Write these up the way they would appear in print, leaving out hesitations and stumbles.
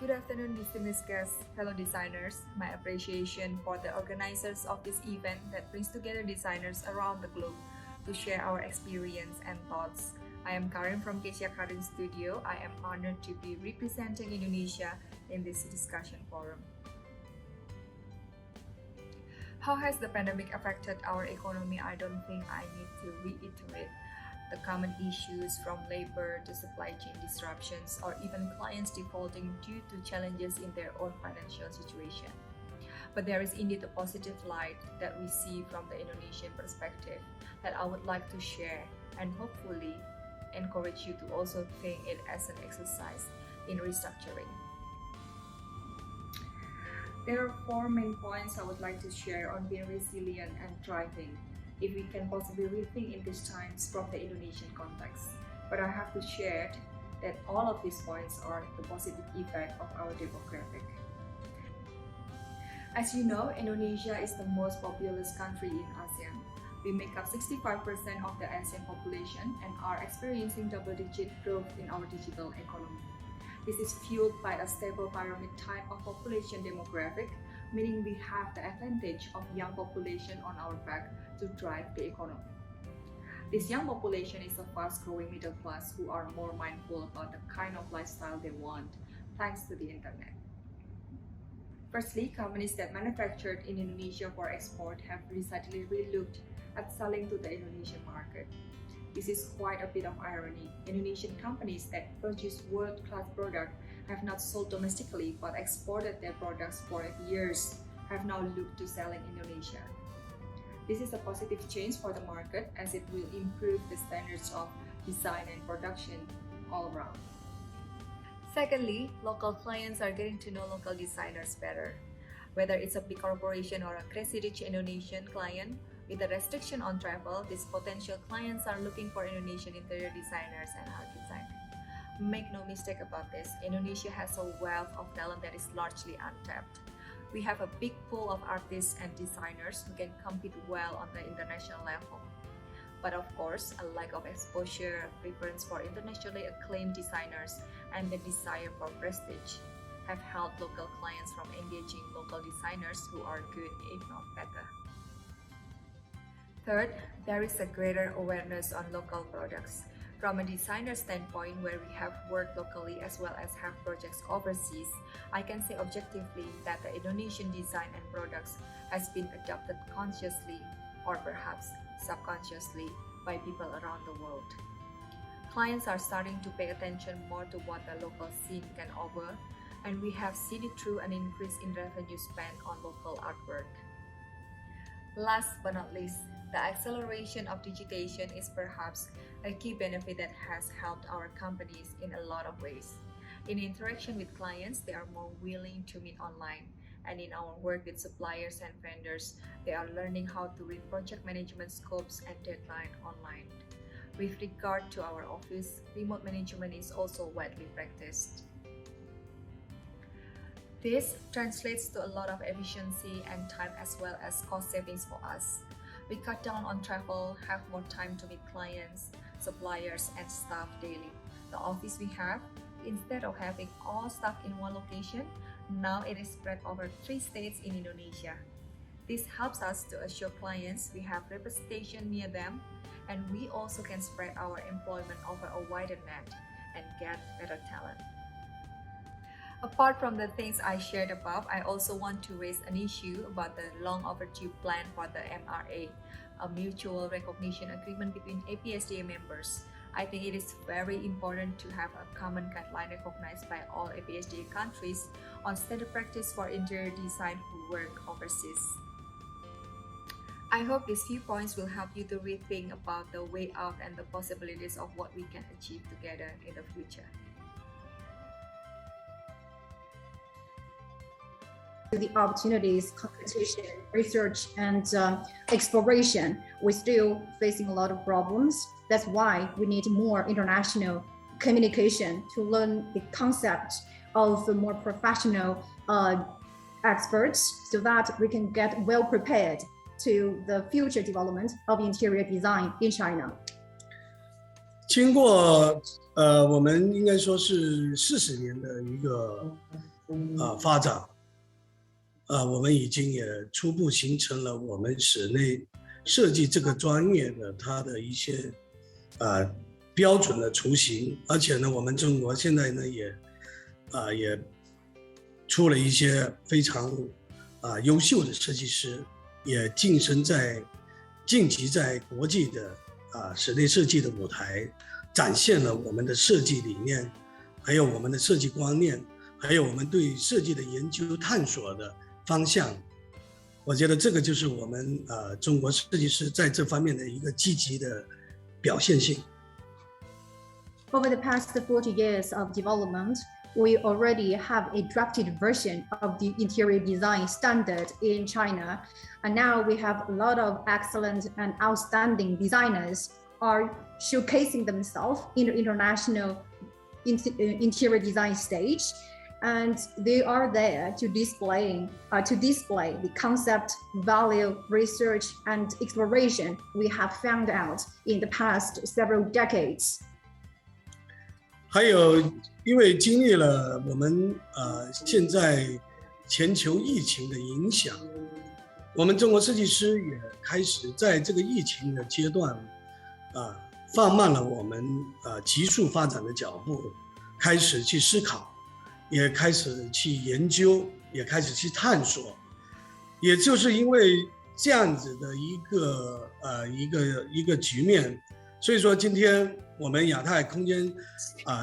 Good afternoon, distinguished guests, fellow designers. My appreciation for the organizers of this event that brings together designers around the globe to share our experience and thoughts. I am Karin from Kesia Karin Studio. I am honored to be representing Indonesia in this discussion forum. How has the pandemic affected our economy? I don't think I need to reiterate the common issues from labor to supply chain disruptions or even clients defaulting due to challenges in their own financial situation. But there is indeed a positive light that we see from the Indonesian perspective that I would like to share and hopefully encourage you to also think it as an exercise in restructuring. There are four main points I would like to share on being resilient and thriving if we can possibly rethink in these times from the Indonesian context. But I have to share that all of these points are the positive effect of our demographic. As you know, Indonesia is the most populous country in ASEAN. We make up 65% of the ASEAN population and are experiencing double-digit growth in our digital economy. This is fueled by a stable pyramid type of population demographic, meaning we have the advantage of young population on our back to drive the economy. This young population is a fast-growing middle class who are more mindful about the kind of lifestyle they want thanks to the internet. Firstly, companies that manufactured in Indonesia for export have recently relooked at selling to the Indonesian market. This is quite a bit of irony. Indonesian companies that produce world-class products have not sold domestically but exported their products for years have now looked to sell in Indonesia. This is a positive change for the market as it will improve the standards of design and production all around. Secondly, local clients are getting to know local designers better. Whether it's a big corporation or a crazy rich Indonesian client, with the restriction on travel, these potential clients are looking for Indonesian interior designers and art designers. Make no mistake about this, Indonesia has a wealth of talent that is largely untapped. We have a big pool of artists and designers who can compete well on the international level. But of course, a lack of exposure, preference for internationally acclaimed designers, and the desire for prestige have held local clients from engaging local designers who are good, if not better. Third, there is a greater awareness on local products. From a designer standpoint, where we have worked locally as well as have projects overseas, I can say objectively that the Indonesian design and products has been adopted consciously or perhaps subconsciously by people around the world. Clients are starting to pay attention more to what the local scene can offer, and we have seen it through an increase in revenue spent on local artwork. Last but not least, the acceleration of digitization is perhaps a key benefit that has helped our companies in a lot of ways. In interaction with clients, they are more willing to meet online, and in our work with suppliers and vendors, they are learning how to read project management scopes and deadline online. With regard to our office, remote management is also widely practiced. This translates to a lot of efficiency and time as well as cost savings for us. We cut down on travel, have more time to meet clients, suppliers, and staff daily. The office we have, instead of having all staff in one location, now it is spread over 3 states in Indonesia. This helps us to assure clients we have representation near them, and we also can spread our employment over a wider net and get better talent. Apart from the things I shared above, I also want to raise an issue about the long overdue plan for the MRA, a mutual recognition agreement between APSDA members. I think it is very important to have a common guideline recognized by all APSDA countries on standard practice for interior design who work overseas. I hope these few points will help you to rethink about the way out and the possibilities of what we can achieve together in the future. The opportunities, competition, research, and exploration, we're still facing a lot of problems. That's why we need more international communication to learn the concept of the more professional experts so that we can get well prepared to the future development of interior design in China. 经过我们应该说是40年的一个发展，我们已经也初步形成了我们室内设计这个专业的它的一些标准的雏形，而且呢，我们中国现在呢也出了一些非常优秀的设计师，也晋级在国际的室内设计的舞台，展现了我们的设计理念，还有我们的设计观念，还有我们对设计的研究探索的方向。我觉得这个就是我们中国设计师在这方面的一个积极的表现性。Over the past 40 years of development, we already have a drafted version of the interior design standard in China. And now we have a lot of excellent and outstanding designers are showcasing themselves in the international interior design stage. And they are there to display the concept, value, research, and exploration we have found out in the past several decades. 还有，因为经历了我们现在全球疫情的影响，我们中国设计师也开始在这个疫情的阶段放慢了我们急速发展的脚步，开始去思考，也开始去研究，也开始去探索。也就是因为这样子的一个局面，所以说今天我们亚太空间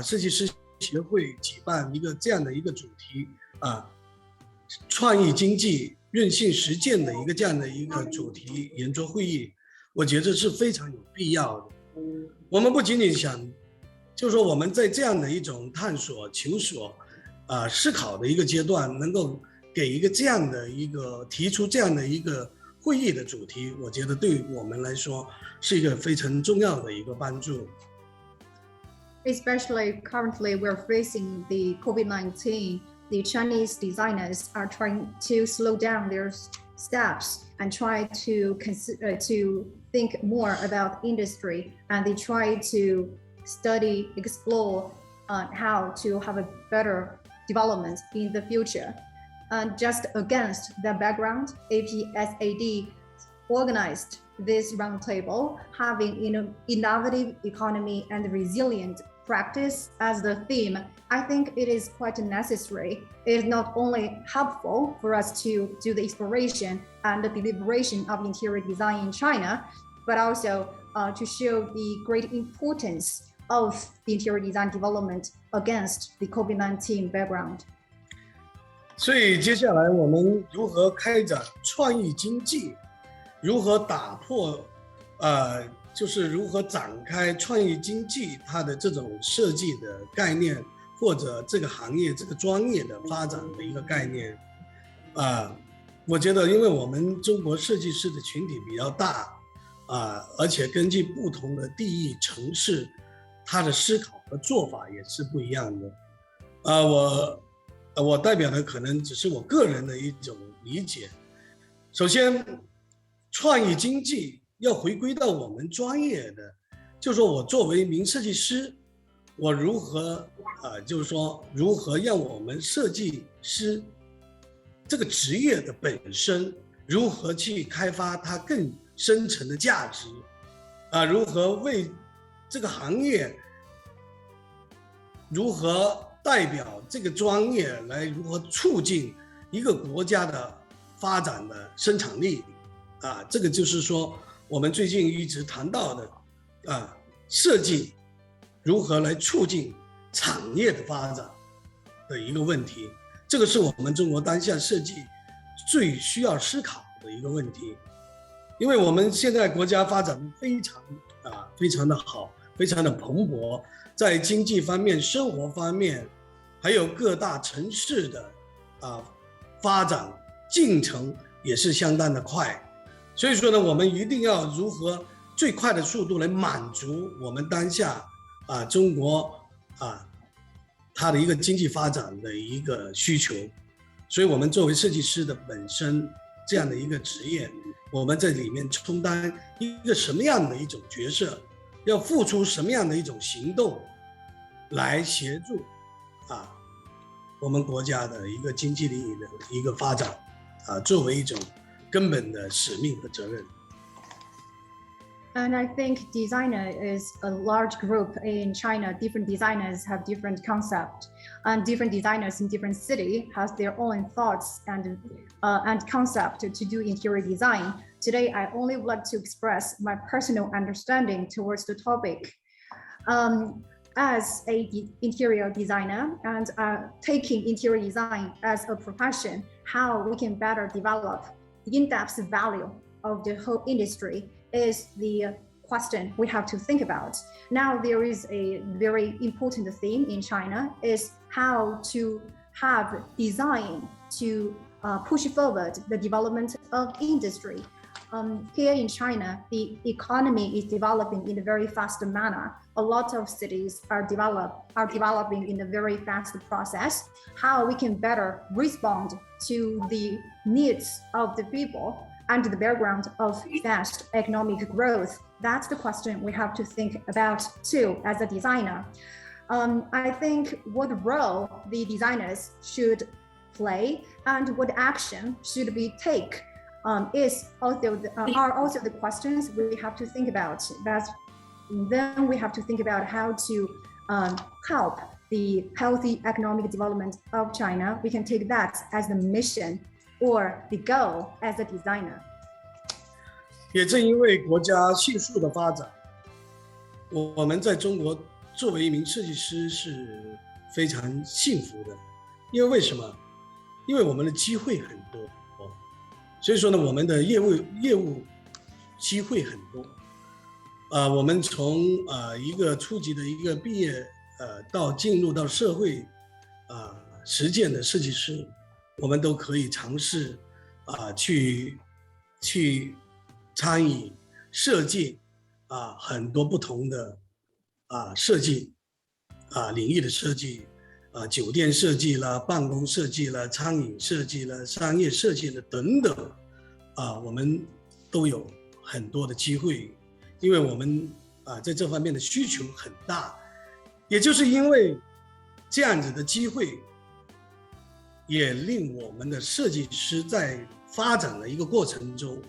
设计师协会举办一个这样的一个主题创意经济韧性实践的这样的一个主题圆桌会议，我觉得是非常有必要的。我们不仅仅想，就是说我们在这样的一种探索、求索、思考的一个阶段，能够给一个这样的一个提出这样的一个会议的主题，我觉得对于我们来说是一个非常重要的一个帮助。Especially currently, we're facing the COVID-19. The Chinese designers are trying to slow down their steps and try to think more about industry, and they try to study, explore how to have a better development in the future. And just against that background, APSAD organized this roundtable, having innovative economy and resilient practice as the theme. I think it is quite necessary. It is not only helpful for us to do the exploration and the deliberation of interior design in China, but also to show the great importance of the interior design development against the COVID-19 background. 所以接下来我们如何开展创意经济，如何打破就是如何展开创意经济它的这种设计的概念，或者这个行业这个专业的发展的一个概念。我觉得因为我们中国设计师的群体比较大而且根据不同的地域城市，它的思考和做法也是不一样的。我代表的可能只是我个人的一种理解。首先，创意经济要回归到我们专业的，就是说我作为一名设计师，我如何就是说如何让我们设计师这个职业的本身，如何去开发它更深层的价值如何为这个行业，如何代表这个专业来如何促进一个国家的发展的生产力这个就是说我们最近一直谈到的设计如何来促进产业的发展的一个问题，这个是我们中国当下设计最需要思考的一个问题。因为我们现在国家发展非常的好，非常的蓬勃，在经济方面、生活方面，还有各大城市的发展进程也是相当的快。所以说呢，我们一定要如何最快的速度来满足我们当下中国它的一个经济发展的一个需求。所以我们作为设计师的本身这样的一个职业，我们在里面充当一个什么样的一种角色，要付出什么样的一种行动来协助我们国家的一个经济利益的一个发展，作为一种根本的使命和责任。And I think designer is a large group in China. Different designers have different concept, and different designers in different city has their own thoughts and concept to do interior design. Today, I only would like to express my personal understanding towards the topic. As a interior designer and taking interior design as a profession, how we can better develop the in-depth value of the whole industry is the question we have to think about. Now, there is a very important theme in China is how to have design to push forward the development of industry. Here in China, the economy is developing in a very fast manner. A lot of cities are developing in a very fast process. How we can better respond to the needs of the people and the background of fast economic growth. That's the question we have to think about too as a designer. I think what role the designers should play and what action should we take are also the questions we have to think about. Then we have to think about how to help the healthy economic development of China. We can take that as the mission or the goal as a designer. 也正因为国家迅速的发展，我们在中国作为一名设计师是非常幸福的。因为为什么？因为我们的机会很多，所以说呢，我们的业务机会很多。我们从一个初级的一个毕业到进入到社会实践的设计师，我们都可以尝试去参与设计很多不同的设计领域的设计酒店设计啦、办公设计啦、餐饮设计啦、商业设计啦等等我们都有很多的机会，因为我们在这方面的需求很大，也就是因为这样子的机会，也令我们的设计师在发展的一个过程中，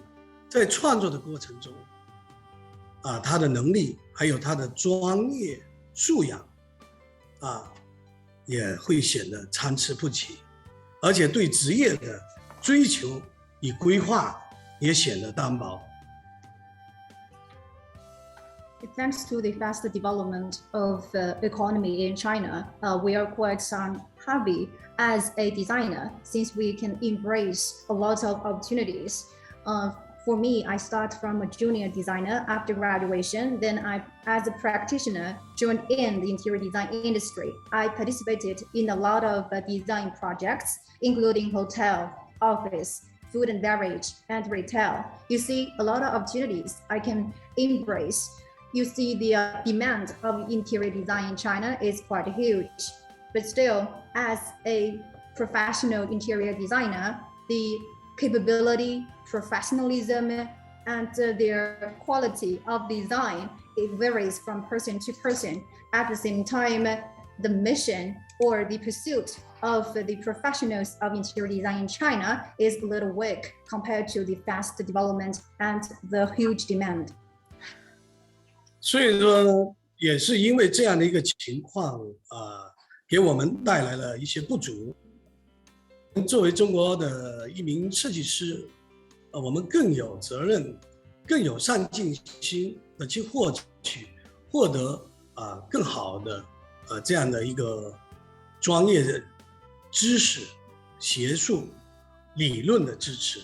在创作的过程中他的能力还有他的专业素养也会显得参差不齐，而且对职业的追求与规划也显得单薄。Thanks to the fast development of the economy in China, we are quite happy as a designer since we can embrace a lot of opportunities. For me, I start from a junior designer after graduation. Then I, as a practitioner, joined in the interior design industry. I participated in a lot of design projects, including hotel, office, food and beverage, and retail. You see a lot of opportunities I can embrace. You see the demand of interior design in China is quite huge. But still, as a professional interior designer, the capability, professionalism, and their quality of design, it varies from person to person. At the same time, the mission or the pursuit of the professionals of interior design in China is a little weak compared to the fast development and the huge demand. 所以说呢，也是因为这样的一个情况给我们带来了一些不足。作为中国的一名设计师，我们更有责任、更有上进心的去获得更好的这样的一个专业的知识、学术、理论的支持。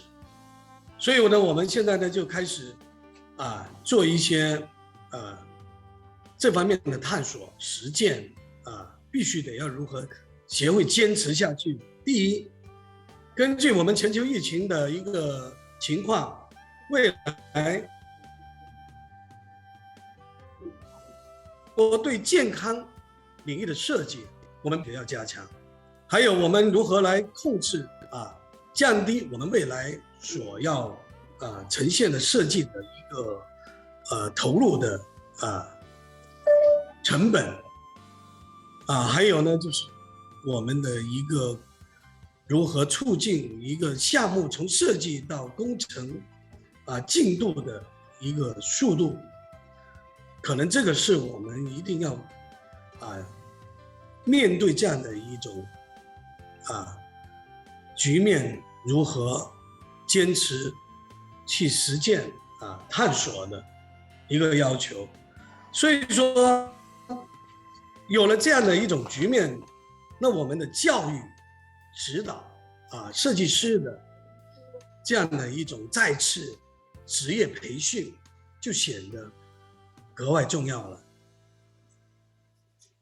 所以呢，我们现在呢就开始做一些这方面的探索、实践必须得要如何学会坚持下去。第一，根据我们全球疫情的一个情况，未来我对健康领域的设计，我们也要加强。还有我们如何来控制降低我们未来所要呈现的设计的一个投入的成本还有呢就是我们的一个如何促进一个项目从设计到工程进度的一个速度，可能这个是我们一定要面对这样的一种局面，如何坚持去实践探索的一个要求。所以说有了这样的一种局面，那我们的教育指导设计师的这样的一种再次职业培训就显得格外重要了。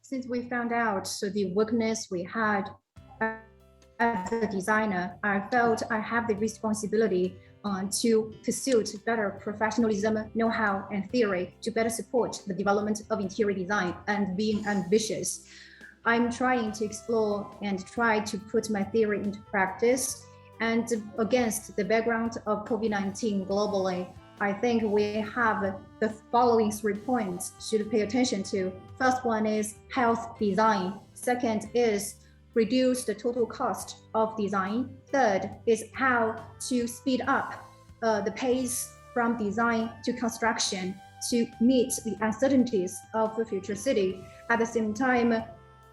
Since we found out the weakness we had as a designer, I felt I have the responsibility to pursue better professionalism, know-how, and theory to better support the development of interior design and being ambitious. I'm trying to explore and try to put my theory into practice. And against the background of COVID-19 globally, I think we have the following 3 points should pay attention to. First one is health design. Second is reduce the total cost of design. Third is how to speed up the pace from design to construction to meet the uncertainties of the future city. At the same time,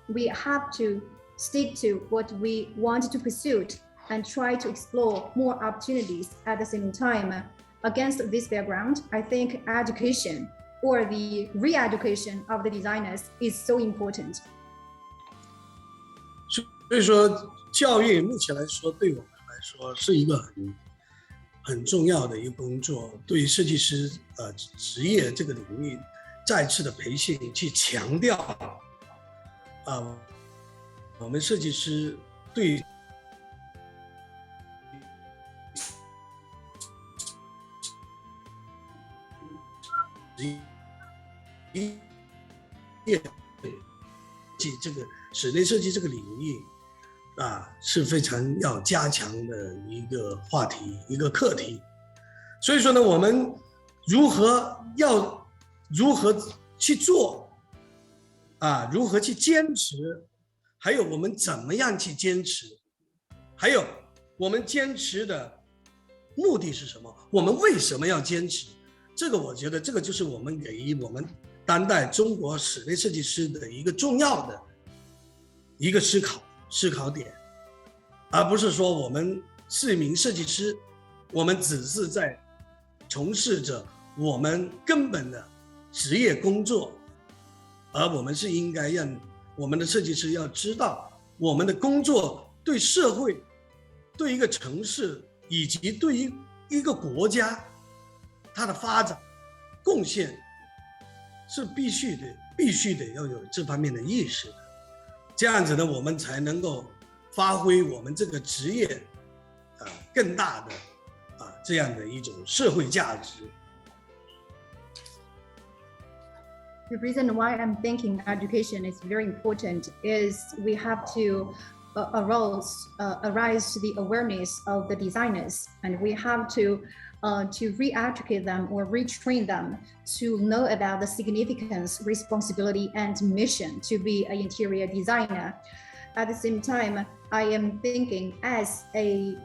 we have to stick to what we want to pursue and try to explore more opportunities at the same time. Against this background, I think education or the re-education of the designers is so important. 所以说，教育目前来说，对我们来说是一个很重要的一个工作。对于设计师职业这个领域再次的培训，去强调我们设计师对这个室内设计这个领域是非常要加强的一个话题，一个课题。所以说呢，我们如何去做如何去坚持，还有我们怎么样去坚持，还有我们坚持的目的是什么，我们为什么要坚持，这个我觉得这个就是我们给予我们当代中国室内设计师的一个重要的一个思考点，而不是说我们是一名设计师，我们只是在从事着我们根本的职业工作，而我们是应该让我们的设计师要知道我们的工作对社会、对一个城市以及对于一个国家它的发展贡献是必须的要有这方面的意识的，这样子呢，我们才能够发挥我们这个职业更大的这样的一种社会价值。The reason why I'm thinking education is very important is we have to arise the awareness of the designers, and we have to re-educate them or retrain them to know about the significance, responsibility, and mission to be an interior designer. At the same time, I am thinking as a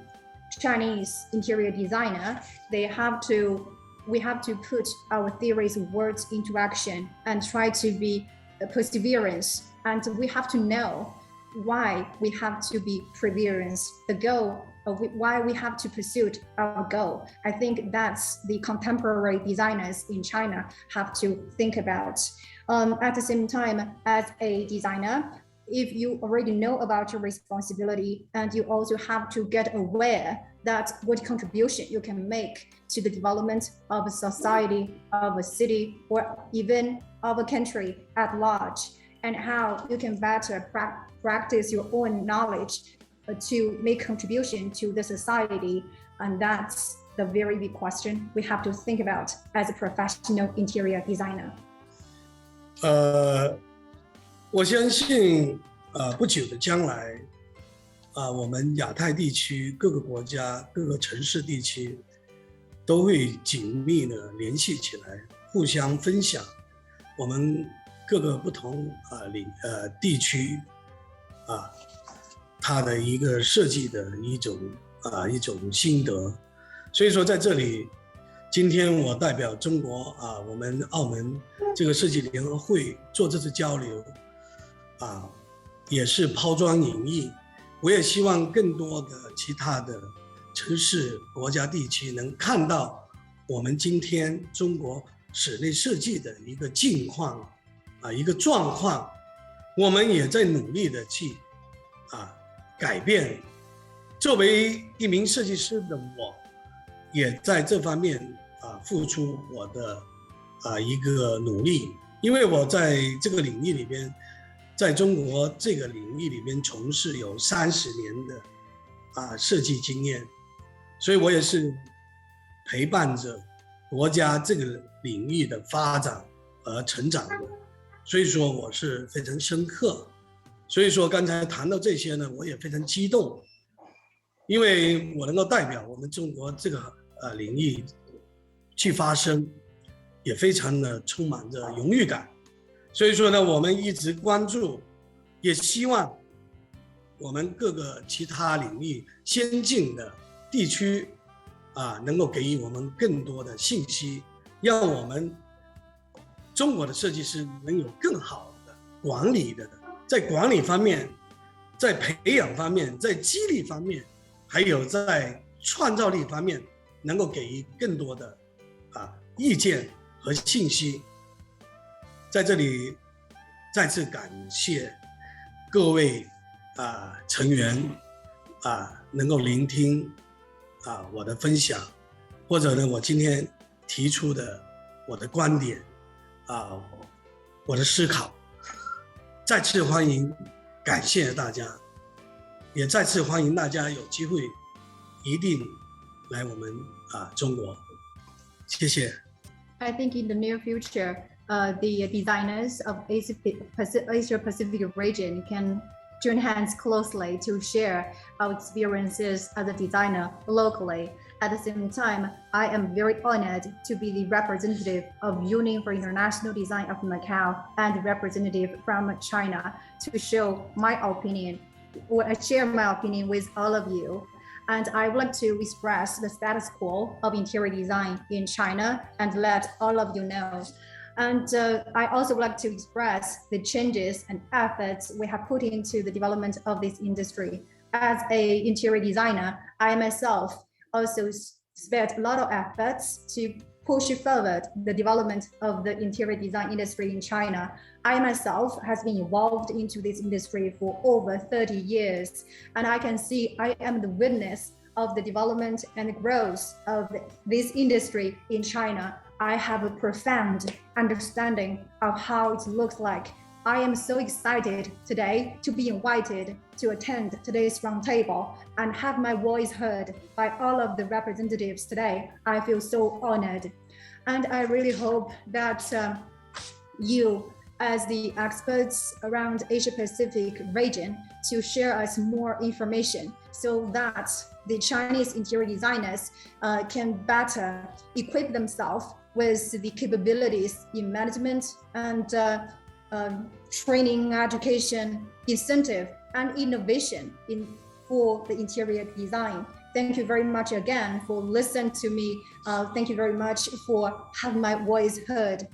Chinese interior designer, we have to put our theories and words into action and try to be perseverance. And we have to know why we have to be perseverance, the goal of why we have to pursue our goal. I think that's the contemporary designers in China have to think about. At the same time, as a designer, if you already know about your responsibility, and you also have to get aware that what contribution you can make to the development of a society, of a city, or even of a country at large, and how you can better practice your own knowledge to make contribution to the society. And that's the very big question we have to think about as a professional interior designer. 我相信不久的将来我们亚太地区各个国家、各个城市地区都会紧密的联系起来，互相分享我们各个不同地区他的一个设计的一种心得。所以说在这里，今天我代表中国我们澳门这个设计联合会做这次交流也是抛砖引玉。我也希望更多的其他的城市、国家、地区能看到我们今天中国室内设计的一个境况一个状况，我们也在努力的去改变。作为一名设计师的我，也在这方面付出我的一个努力，因为我在这个领域里边，在中国这个领域里边从事有30年的设计经验，所以我也是陪伴着国家这个领域的发展而成长的，所以说我是非常深刻。所以说刚才谈到这些呢，我也非常激动，因为我能够代表我们中国这个领域去发声，也非常的充满着荣誉感。所以说呢，我们一直关注，也希望我们各个其他领域先进的地区能够给予我们更多的信息，让我们中国的设计师能有更好的管理的，在管理方面，在培养方面，在激励方面，还有在创造力方面，能够给予更多的意见和信息。在这里再次感谢各位成员能够聆听我的分享，或者呢我今天提出的我的观点我的思考。再次欢迎，感谢大家，也再次欢迎大家有机会一定来我们中国，谢谢。I think in the near future, the designers of Asia Pacific region can join hands closely to share our experiences as a designer locally. At the same time, I am very honored to be the representative of Union for International Design of Macau and representative from China to show my opinion or share my opinion with all of you. And I would like to express the status quo of interior design in China and let all of you know. And I also would like to express the changes and efforts we have put into the development of this industry. As an interior designer, I myself also spared a lot of efforts to push forward the development of the interior design industry in China. I myself has been involved into this industry for over 30 years, and I can see I am the witness of the development and growth of this industry in China. I have a profound understanding of how it looks like. I am so excited today to be invited to attend today's roundtable and have my voice heard by all of the representatives today. I feel so honored. And I really hope that you, as the experts around Asia Pacific region, to share us more information so that the Chinese interior designers can better equip themselves with the capabilities in management and training, education, incentive, and innovation for the interior design. Thank you very much again for listening to me. Thank you very much for having my voice heard.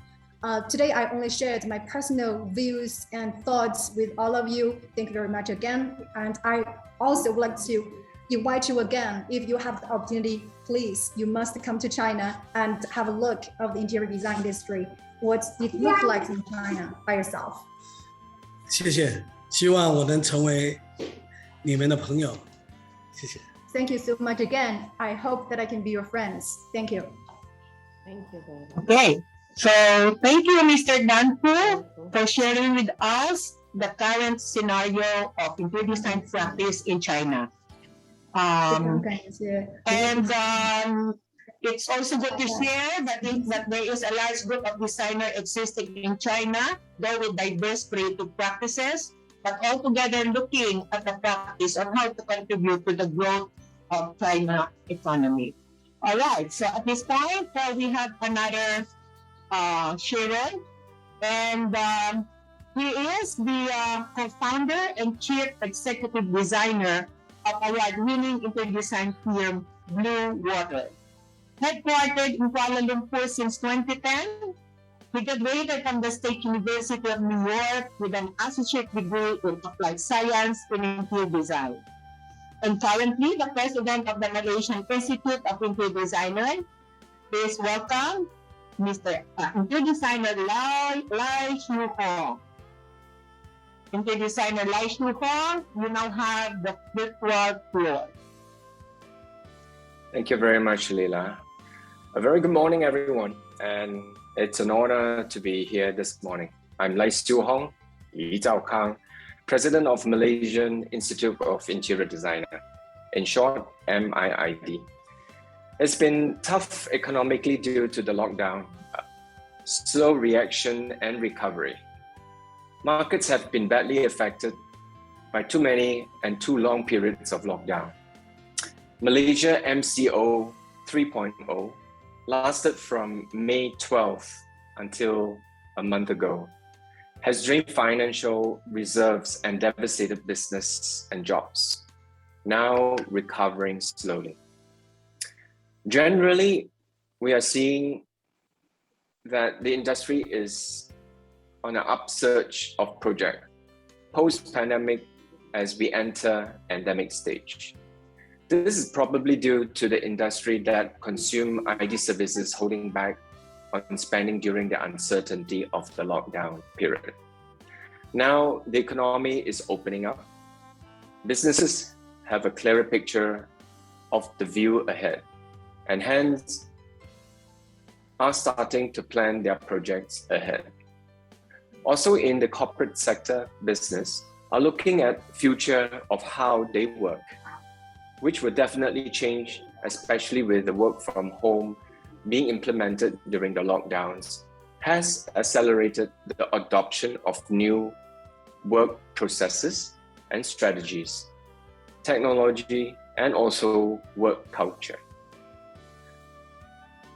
Today, I only shared my personal views and thoughts with all of you. Thank you very much again. And I also would like to invite you again, if you have the opportunity, please, you must come to China and have a look of the interior design industry, what it looks like in China by yourself. 谢谢，希望我能成为你们的朋友，谢谢。Thank you so much again. I hope that I can be your friends. Thank you. Thank you. Okay, so thank you, Mr. Danfu, for sharing with us the current scenario of interior design practice in China. And it's also good to share that there is a large group of designers existing in China, though with diverse creative practices, but all together looking at the practice on how to contribute to the growth of China economy. All right, so at this point, we have another Sharon, and He is the co-founder and chief executive designer of award-winning interior-design firm Blue Water. Headquartered in Kuala Lumpur since 2010, he graduated from the State University of New York with an associate degree in applied science in interior design. And currently the president of the Malaysian Institute of Interior Designers. Please welcome Mr. Interior Designer Lai Shu Hong. Interior Designer Lai Shu Hong, you now have the virtual floor. Thank you very much, Leela. A very good morning, everyone, and it's an honor to be here this morning. I'm Lai Shu Hong, Li Zhao Kang, President of Malaysian Institute of Interior Designer, in short, MIID. It's been tough economically due to the lockdown, slow reaction and recovery. Markets have been badly affected by too many and too long periods of lockdown. Malaysia MCO 3.0 lasted from May 12th until a month ago, has drained financial reserves and devastated business and jobs, now recovering slowly. Generally, we are seeing that the industry is on an upsurge of project post-pandemic as we enter endemic stage. This is probably due to the industry that consume IT services holding back on spending during the uncertainty of the lockdown period. Now the economy is opening up. Businesses have a clearer picture of the view ahead and hence are starting to plan their projects ahead. Also in the corporate sector, business are looking at future of how they work, which will definitely change, especially with the work from home being implemented during the lockdowns, has accelerated the adoption of new work processes and strategies, technology, and also work culture.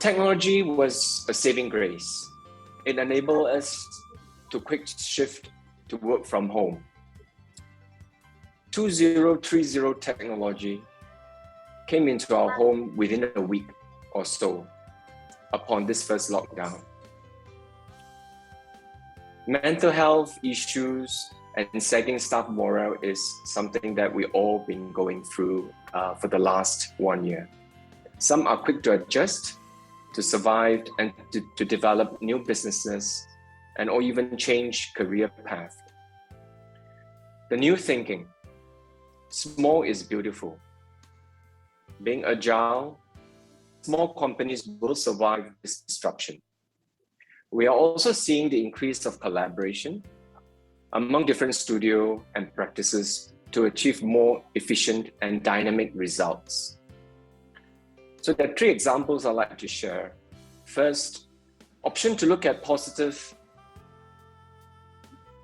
Technology was a saving grace. It enabled us to quick shift to work from home. 2030 technology came into our home within a week or so upon this first lockdown. Mental health issues and sagging staff morale is something that we all been going through for the last 1 year. Some are quick to adjust, to survive, and to develop new businesses and or even change career path. The new thinking, small is beautiful. Being agile, small companies will survive this disruption. We are also seeing the increase of collaboration among different studio and practices to achieve more efficient and dynamic results. So there are 3 examples I'd like to share. First, option to look at positive.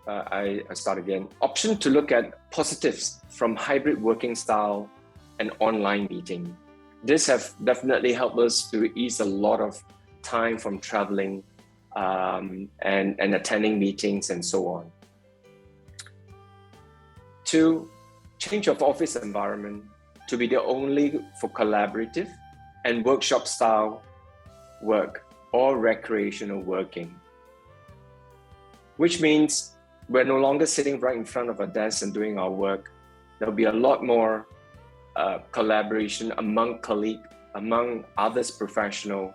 I start again. Option to look at positives from hybrid working style and online meeting. This have definitely helped us to ease a lot of time from traveling and attending meetings and so on. 2, change of office environment to be the only for collaborative and workshop style work or recreational working, which means we're no longer sitting right in front of a desk and doing our work. There'll be a lot more collaboration among colleagues, among others professional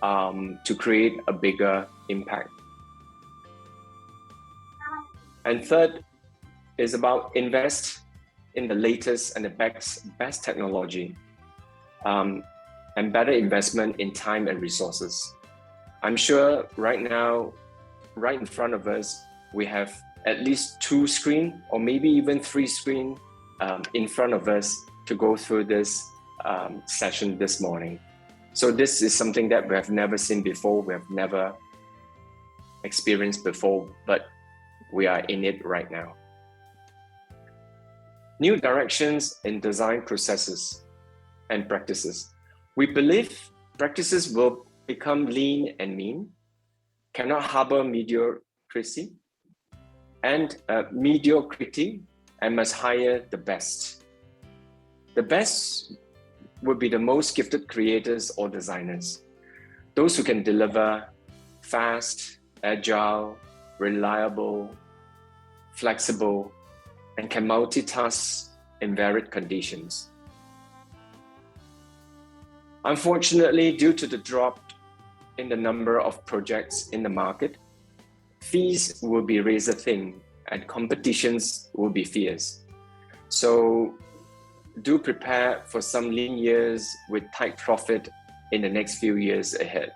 to create a bigger impact. And third is about invest in the latest and the best technology and better investment in time and resources. I'm sure right now, right in front of us, we have at least 2 screens or maybe even 3 screens in front of us to go through this session this morning. So this is something that we have never seen before, we have never experienced before, but we are in it right now. New directions in design processes and practices. We believe practices will become lean and mean, cannot harbor mediocrity, and mediocrity and must hire the best. The best would be the most gifted creators or designers, those who can deliver fast, agile, reliable, flexible, and can multitask in varied conditions. Unfortunately, due to the drop in the number of projects in the market, fees will be razor thin and competitions will be fierce. So do prepare for some lean years with tight profit in the next few years ahead.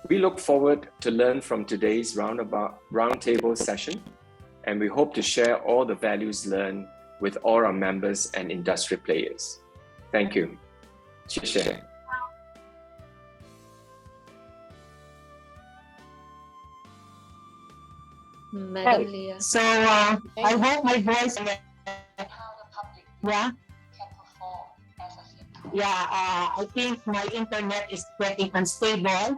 We look forward to learn from today's roundtable session, and we hope to share all the values learned with all our members and industry players. Thank you. 谢谢。Madam Leah. So I hope my voice. Yeah. Yeah, I think my internet is pretty unstable.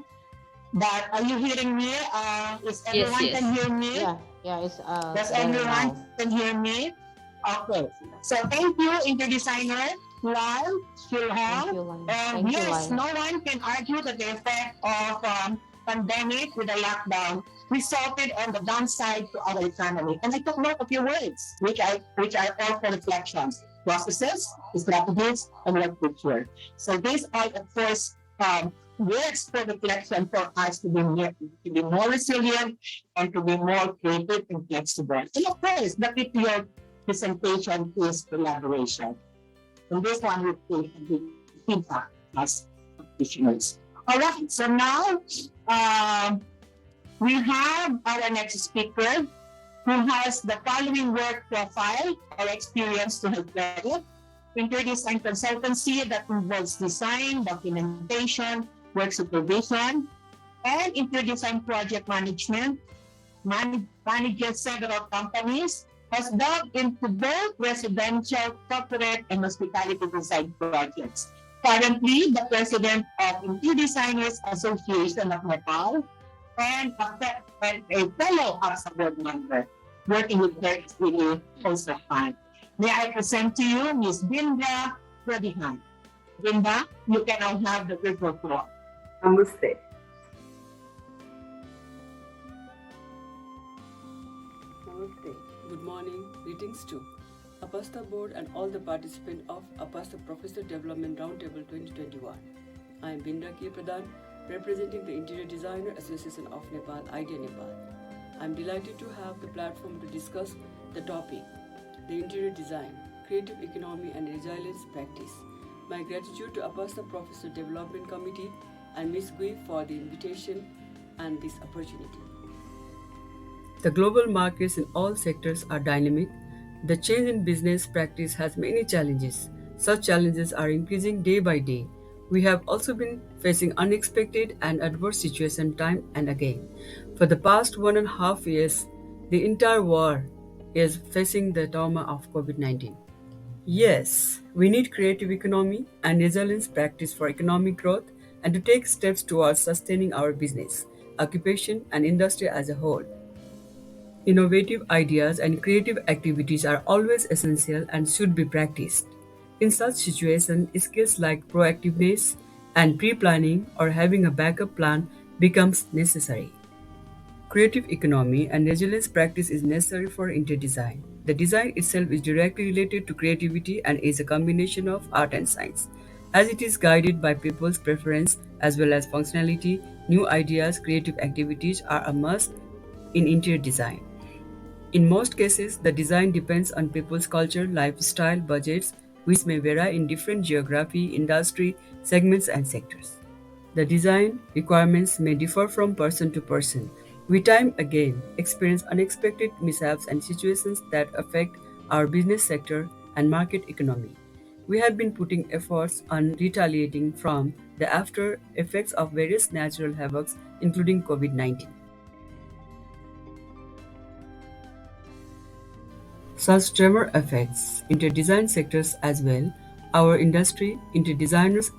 But are you hearing me? Is everyone yes. can hear me? Yeah, it's Does better everyone now. can hear me? Okay. So thank you, interdesigner, Lal, Thank Shilhong. you, Lan. And Thank you, yes, Lan. no one can argue that the effect of pandemic with the lockdown resulted on the downside to our economy. And I took note of your words, which are all for reflections, processes, strategies, and what future. So these are, of course, words for reflection for us to be more resilient and to be more creative and flexible. And of course, the key to your presentation is collaboration. And this one will take a big impact as practitioners. All right, so now we have our next speaker who has the following work profile or experience to help credit. Interdesign consultancy that involves design, documentation, work supervision, and interdesign project management, manages several companies, has delved into both residential, corporate, and hospitality design projects. Currently, the president of Interdesigners Association of Nepal and a fellow APSA board member. Working with her is really also fun. May I present to you Ms. Bindra Pradihan. Bindra, you can now have the virtual floor. Namaste. Namaste. Good morning, greetings to APASTA board and all the participants of APASTA Professor Development Roundtable 2021. I am Bindra K. Pradhan, representing the Interior Designer Association of Nepal, IDEA Nepal. I am delighted to have the platform to discuss the topic, the interior design, creative economy and resilience practice. My gratitude to APASTA Professor Development Committee and Ms. Gui for the invitation and this opportunity. The global markets in all sectors are dynamic. The change in business practice has many challenges. Such challenges are increasing day by day. We have also been facing unexpected and adverse situations time and again. For the past 1.5 years, the entire world is facing the trauma of COVID-19. Yes, we need creative economy and resilience practice for economic growth and to take steps towards sustaining our business, occupation, and industry as a whole. Innovative ideas and creative activities are always essential and should be practiced. In such situations, skills like proactiveness and pre-planning or having a backup plan becomes necessary. Creative economy and resilience practice is necessary for interdesign. The design itself is directly related to creativity and is a combination of art and science. As it is guided by people's preference as well as functionality, new ideas, creative activities are a must in interior design. In most cases, the design depends on people's culture, lifestyle, budgets, which may vary in different geography, industry, segments, and sectors. The design requirements may differ from person to person. We time again experience unexpected mishaps and situations that affect our business sector and market economy. We have been putting efforts on retaliating from the after effects of various natural havocs, including COVID-19. Such tremor affects interdesign sectors as well, our industry, interdesigners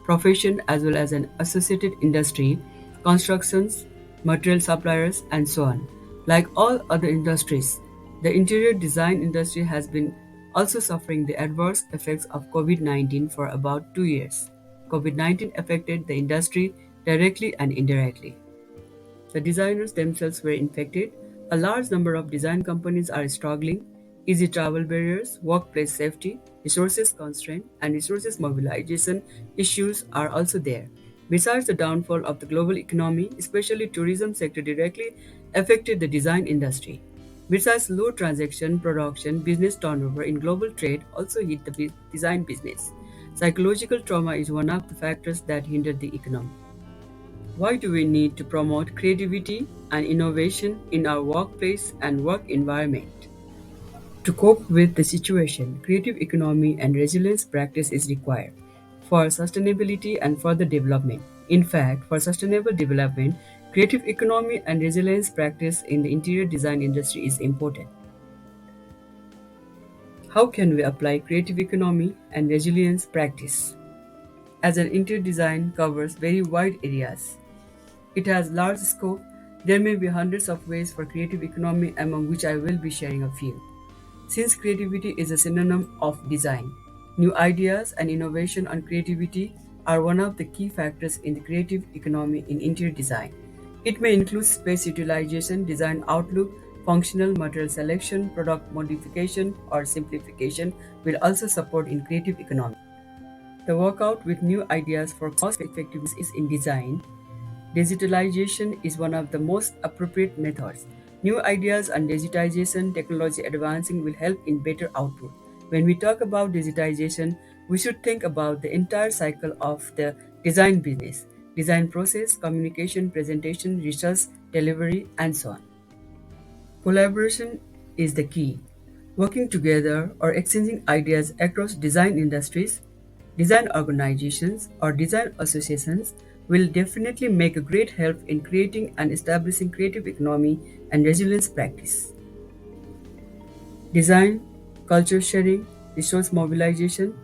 profession as well as an associated industry, constructions, material suppliers, and so on. Like all other industries, the interior design industry has been also suffering the adverse effects of COVID-19 for about 2 years. COVID-19 affected the industry directly and indirectly. The designers themselves were infected. A large number of design companies are struggling. Easy travel barriers, workplace safety, resources constraint, and resources mobilization issues are also there. Besides, the downfall of the global economy, especially tourism sector, directly affected the design industry. Besides, low transaction, production, business turnover in global trade also hit the design business. Psychological trauma is one of the factors that hindered the economy. Why do we need to promote creativity and innovation in our workplace and work environment? To cope with the situation, creative economy and resilience practice is required for sustainability and further development. In fact, for sustainable development, creative economy and resilience practice in the interior design industry is important. How can we apply creative economy and resilience practice? As an interior design covers very wide areas, it has large scope. There may be hundreds of ways for creative economy, among which I will be sharing a few. Since creativity is a synonym of design, new ideas and innovation on creativity are one of the key factors in the creative economy in interior design. It may include space utilization, design outlook, functional material selection, product modification, or simplification will also support in creative economy. The workout with new ideas for cost effectiveness is in design. Digitalization is one of the most appropriate methods. New ideas and digitization technology advancing will help in better output. When we talk about digitization, we should think about the entire cycle of the design business: design process, communication, presentation, research, delivery, and so on. Collaboration is the key. Working together or exchanging ideas across design industries, design organizations, or design associations will definitely make a great help in creating and establishing creative economy and resilience practice. Design, culture sharing, resource mobilization,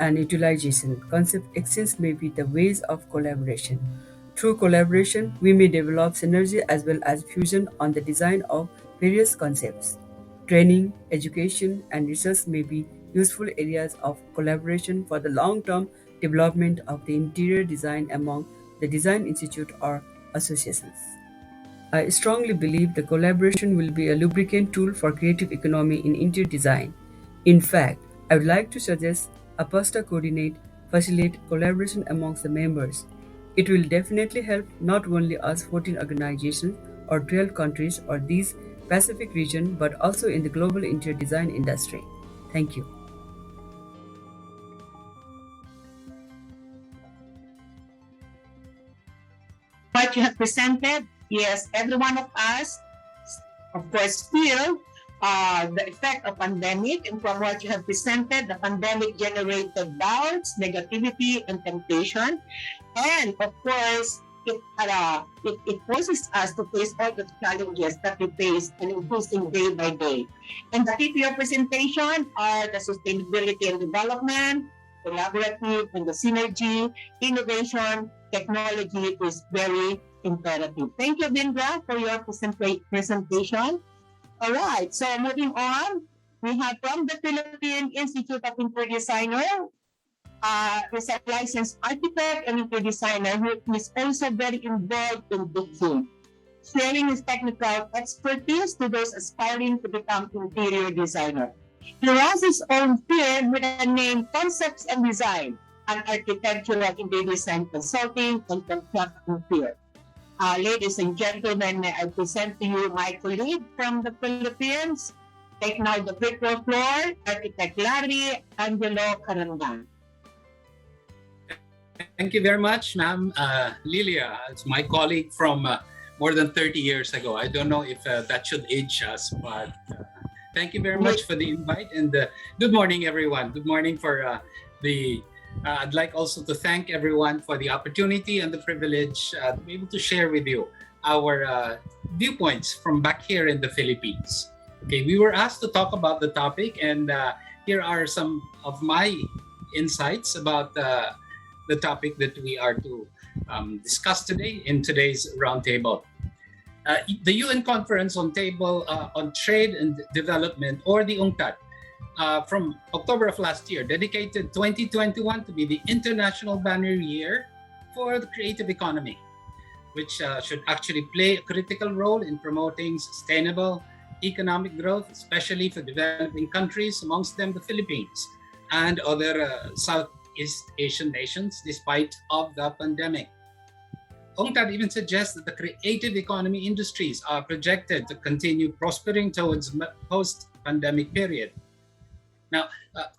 and utilization concept exchange may be the ways of collaboration. Through collaboration, we may develop synergy as well as fusion on the design of various concepts. Training, education, and research may be useful areas of collaboration for the long-term development of the interior design among the design institute or associations. I strongly believe the collaboration will be a lubricant tool for creative economy in interior design. In fact, I would like to suggest APASTA facilitate collaboration amongst the members. It will definitely help not only us 14 organizations or 12 countries or these Pacific region, but also in the global interior design industry. Thank you. What you have presented, yes, every one of us, of course, feel the effect of pandemic, and from what you have presented, the pandemic generated doubts, negativity, and temptation, and of course, it forces us to face all the challenges that we face and increasing day by day. And the key to your presentation are the sustainability and development, collaborative and the synergy, innovation, technology is very imperative. Thank you, Bindra, for your presentation. All right, so moving on, we have from the Philippine Institute of Interior Designer, is a licensed architect and interior designer who is also very involved in teaching, sharing his technical expertise to those aspiring to become interior designer. He runs his own firm with the name Concepts and Design, an architectural interior design consulting and construction firm. Ladies and gentlemen, may I present to you my colleague from the Philippines. Take now the virtual floor, Architect Larry Angelo Carangan. Thank you very much, ma'am. Lilia, it's my colleague from more than 30 years ago. I don't know if that should age us, but thank you very much for the invite. And good morning, everyone. Good morning for I'd like also to thank everyone for the opportunity and the privilege to be able to share with you our viewpoints from back here in the Philippines. Okay, we were asked to talk about the topic, and here are some of my insights about the topic that we are to discuss today in today's roundtable. The UN Conference on Trade and Development, or the UNCTAD, from October of last year, dedicated 2021 to be the International Banner Year for the creative economy, which should actually play a critical role in promoting sustainable economic growth, especially for developing countries, amongst them the Philippines and other Southeast Asian nations, despite of the pandemic. UNCTAD even suggests that the creative economy industries are projected to continue prospering towards post-pandemic period. Now,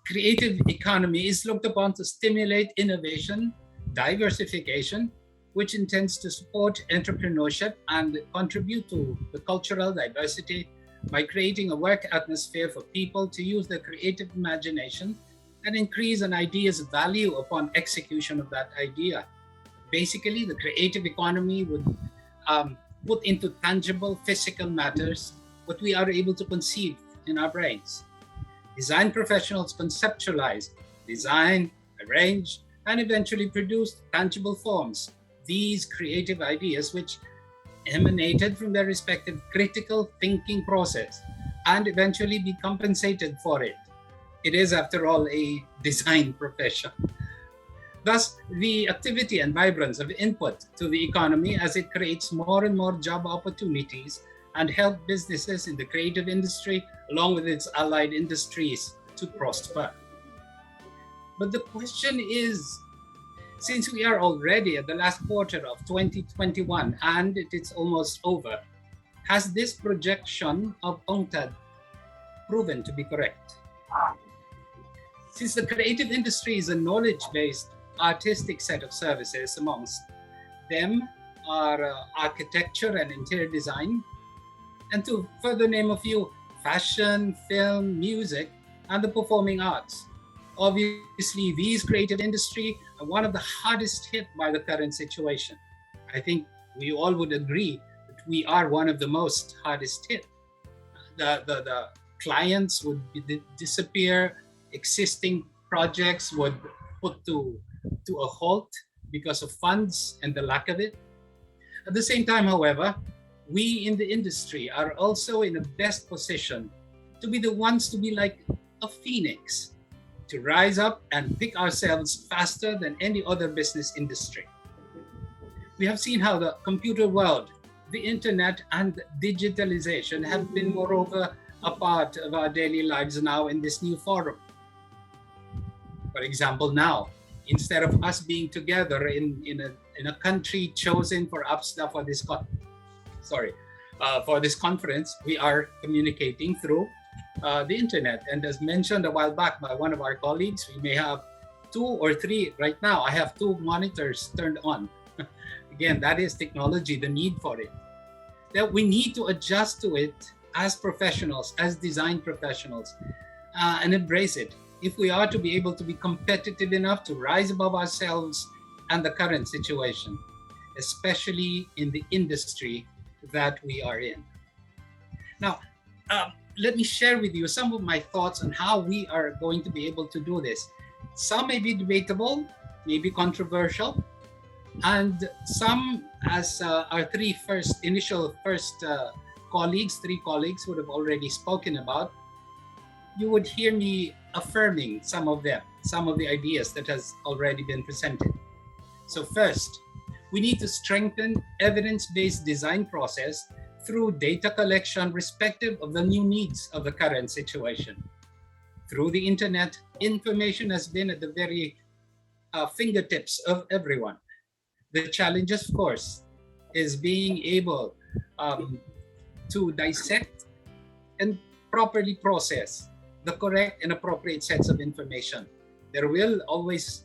creative economy is looked upon to stimulate innovation, diversification, which intends to support entrepreneurship and contribute to the cultural diversity by creating a work atmosphere for people to use their creative imagination and increase an idea's value upon execution of that idea. Basically, the creative economy would put into tangible physical matters what we are able to conceive in our brains. Design professionals conceptualize, design, arrange, and eventually produce tangible forms these creative ideas, which emanated from their respective critical thinking process, and eventually be compensated for it. It is, after all, a design profession. Thus, the activity and vibrance of input to the economy as it creates more and more job opportunities and help businesses in the creative industry, along with its allied industries, to prosper. But the question is, since we are already at the last quarter of 2021 and it's almost over, has this projection of UNCTAD proven to be correct? Since the creative industry is a knowledge-based artistic set of services, amongst them are architecture and interior design, and to further name a few, fashion, film, music, and the performing arts. Obviously, these creative industry are one of the hardest hit by the current situation. I think we all would agree that we are one of the most hardest hit. The clients would disappear, existing projects would put to a halt because of funds and the lack of it. At the same time, however, we in the industry are also in the best position to be the ones to be like a phoenix, to rise up and pick ourselves faster than any other business industry. We have seen how the computer world, the internet, and digitalization have been moreover a part of our daily lives now in this new forum. For example, now, instead of us being together in a country chosen for this conference, we are communicating through the internet. And as mentioned a while back by one of our colleagues, we may have 2 or 3 right now. I have 2 monitors turned on. Again, that is technology, the need for it. That we need to adjust to it as professionals, as design professionals, and embrace it if we are to be able to be competitive enough to rise above ourselves and the current situation, especially in the industry that we are in. Now, let me share with you some of my thoughts on how we are going to be able to do this. Some may be debatable, maybe controversial, and some, as our 3 colleagues would have already spoken about, you would hear me affirming some of them, some of the ideas that has already been presented. So first, we need to strengthen evidence-based design process through data collection respective of the new needs of the current situation. Through the internet, information has been at the very fingertips of everyone. The challenge, of course, is being able to dissect and properly process the correct and appropriate sets of information. There will always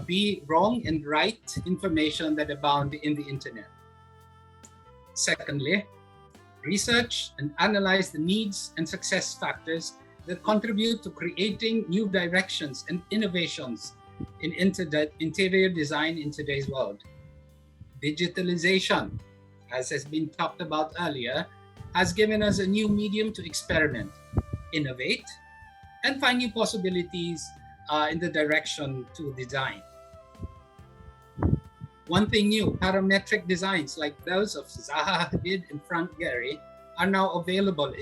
be wrong and right information that abound in the internet. Secondly, research and analyze the needs and success factors that contribute to creating new directions and innovations in interior design in today's world. Digitalization, as has been talked about earlier, has given us a new medium to experiment, innovate, and find new possibilities in the direction to design. One thing new, parametric designs like those of Zaha Hadid and Frank Gehry are now available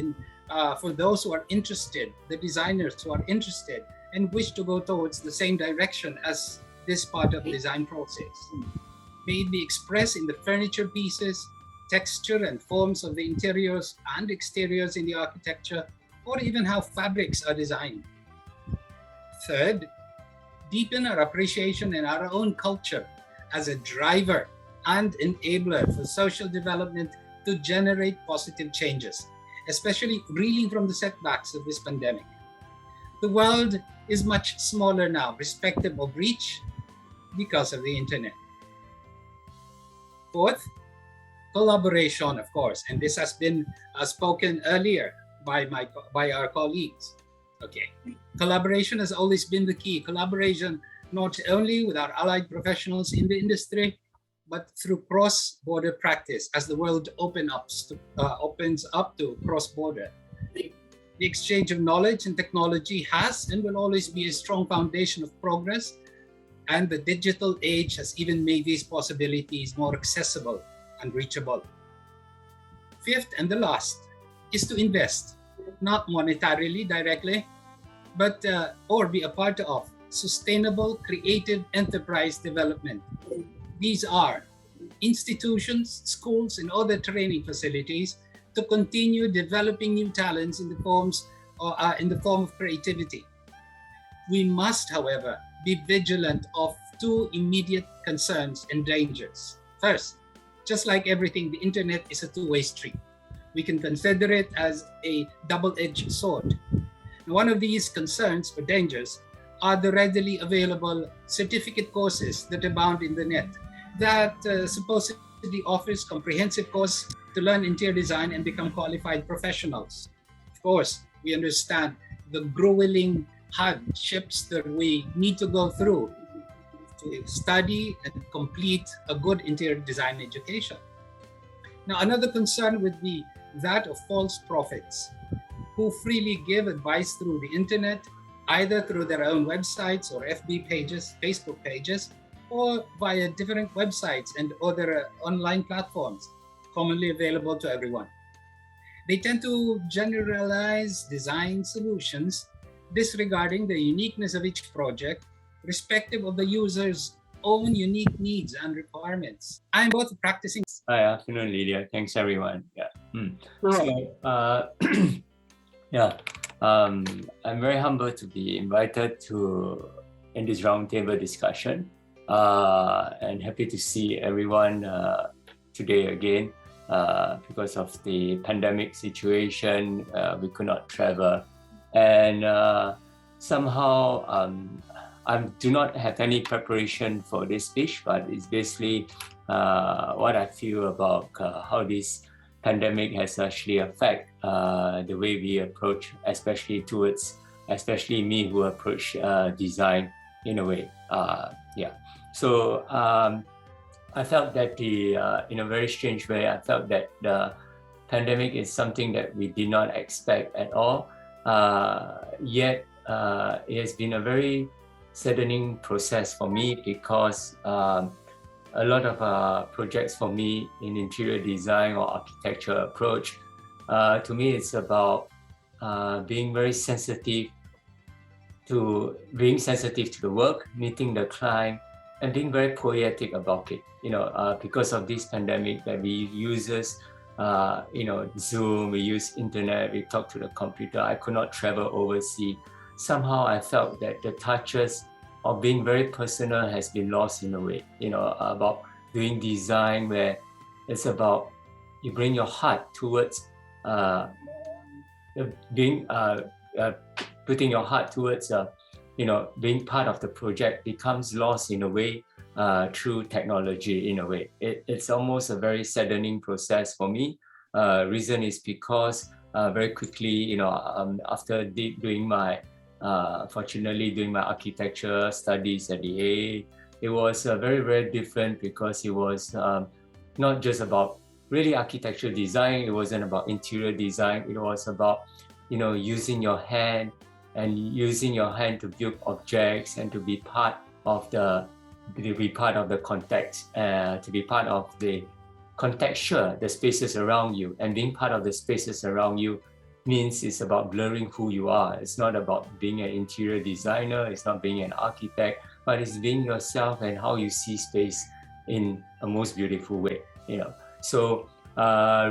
for those who are interested, the designers who are interested and wish to go towards the same direction as this part of the design process. May it be expressed in the furniture pieces, texture and forms of the interiors and exteriors in the architecture, or even how fabrics are designed. Third, deepen our appreciation in our own culture as a driver and enabler for social development to generate positive changes, especially reeling from the setbacks of this pandemic. The world is much smaller now, irrespective of reach, because of the internet. Fourth, collaboration, of course, and this has been spoken earlier by our colleagues. Okay, collaboration has always been the key. Collaboration not only with our allied professionals in the industry, but through cross-border practice as the world opens up to cross-border. The exchange of knowledge and technology has and will always be a strong foundation of progress, and the digital age has even made these possibilities more accessible and reachable. Fifth and the last is to invest, not monetarily directly, but or be a part of sustainable creative enterprise development. These are institutions, schools, and other training facilities to continue developing new talents in the form of creativity. We must, however, be vigilant of two immediate concerns and dangers. First, just like everything, the internet is a two-way street. We can consider it as a double-edged sword. One of these concerns or dangers are the readily available certificate courses that abound in the net that supposedly offers comprehensive course to learn interior design and become qualified professionals. Of course, we understand the grueling hardships that we need to go through to study and complete a good interior design education. Now, another concern would be that of false prophets who freely give advice through the internet, either through their own websites or FB pages, Facebook pages, or via different websites and other online platforms commonly available to everyone. They tend to generalize design solutions, disregarding the uniqueness of each project, respective of the user's own unique needs and requirements. I'm both practicing. Hi, afternoon, Lydia. Thanks, everyone. I'm very humbled to be invited in this roundtable discussion, and happy to see everyone today again. Because of the pandemic situation, we could not travel, and somehow I do not have any preparation for this speech, but it's basically what I feel about how this pandemic has actually affected the way we approach, especially me who approach design in a way. So I felt that in a very strange way, I felt that the pandemic is something that we did not expect at all. Yet it has been a very saddening process for me, because a lot of projects for me in interior design or architecture approach, to me it's about being very sensitive to the work, meeting the client, and being very poetic about it. Because of this pandemic that we uses, Zoom, we use internet, we talk to the computer. I could not travel overseas. Somehow I felt that the touches of being very personal has been lost in a way, about doing design where it's about you bring your heart towards putting your heart towards being part of the project becomes lost in a way through technology in a way. It's almost a very saddening process for me. Reason is because very quickly, after fortunately doing my architecture studies at the A, it was very, very different, because it was not just about really architectural design. It wasn't about interior design. It was about, using your hand to build objects and to be part of the be part of the context, to be part of the contexture, the spaces around you, and being part of the spaces around you means it's about blurring who you are. It's not about being an interior designer, it's not being an architect, but it's being yourself and how you see space in a most beautiful way, So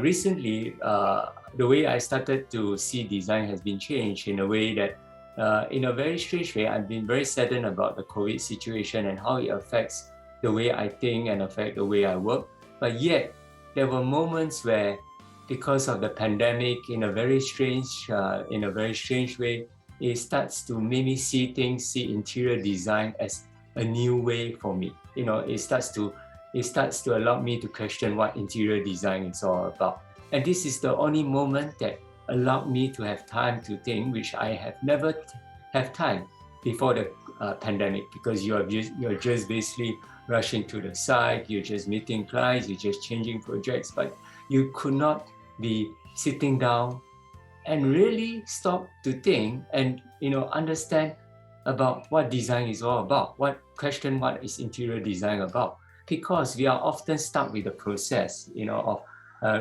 recently, the way I started to see design has been changed in a way that, in a very strange way, I've been very saddened about the COVID situation and how it affects the way I think and affect the way I work. But yet, there were moments where, because of the pandemic, in a very strange way, it starts to make me see interior design as a new way for me. It starts to allow me to question what interior design is all about. And this is the only moment that allowed me to have time to think, which I have never have time before the pandemic, because you're just basically rushing to the site, you're just meeting clients, you're just changing projects, but you could not be sitting down and really stop to think and understand about what design is all about, what is interior design about, because we are often stuck with the process of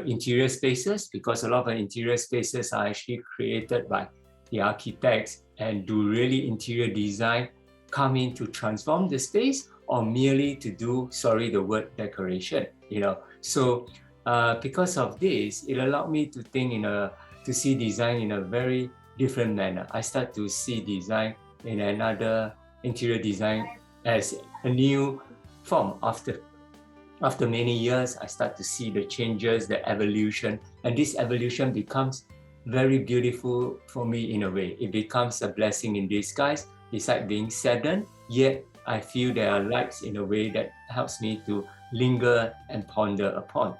interior spaces, because a lot of interior spaces are actually created by the architects, and do really interior design come in to transform the space or merely to do, the word decoration, So because of this, it allowed me to think to see design in a very different manner. I start to see design in another interior design as a new form. After many years, I start to see the changes, the evolution, and this evolution becomes very beautiful for me in a way. It becomes a blessing in disguise, besides being saddened, yet I feel there are lights in a way that helps me to linger and ponder upon.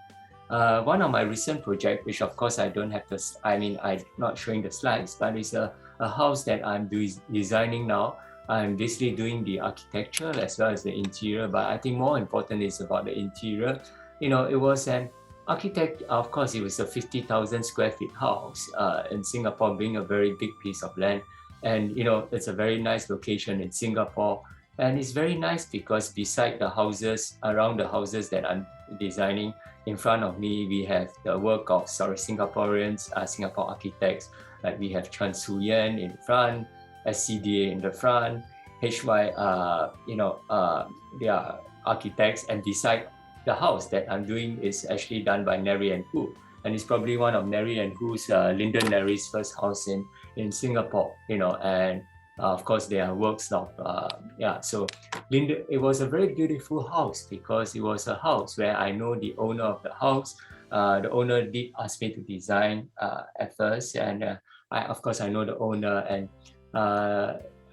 One of my recent projects, which of course I don't have I'm not showing the slides, but it's a house that I'm designing now. I'm basically doing the architecture as well as the interior, but I think more important is about the interior. It was an architect, of course, it was a 50,000 square feet house in Singapore, being a very big piece of land. And, it's a very nice location in Singapore. And it's very nice because beside the houses, around the houses that I'm designing, in front of me, we have the work of Singaporeans, Singapore architects. Like we have Chan Soo Yen in front, SCDA in the front, HY, they are architects. And beside the house that I'm doing is actually done by Neri and Hu. And it's probably one of Neri and Hu's, Lyndon Neri's first house in Singapore, and of course there are works of, so Lyndon, it was a very beautiful house because it was a house where I know the owner of the house. The owner did ask me to design at first, and of course I know the owner, and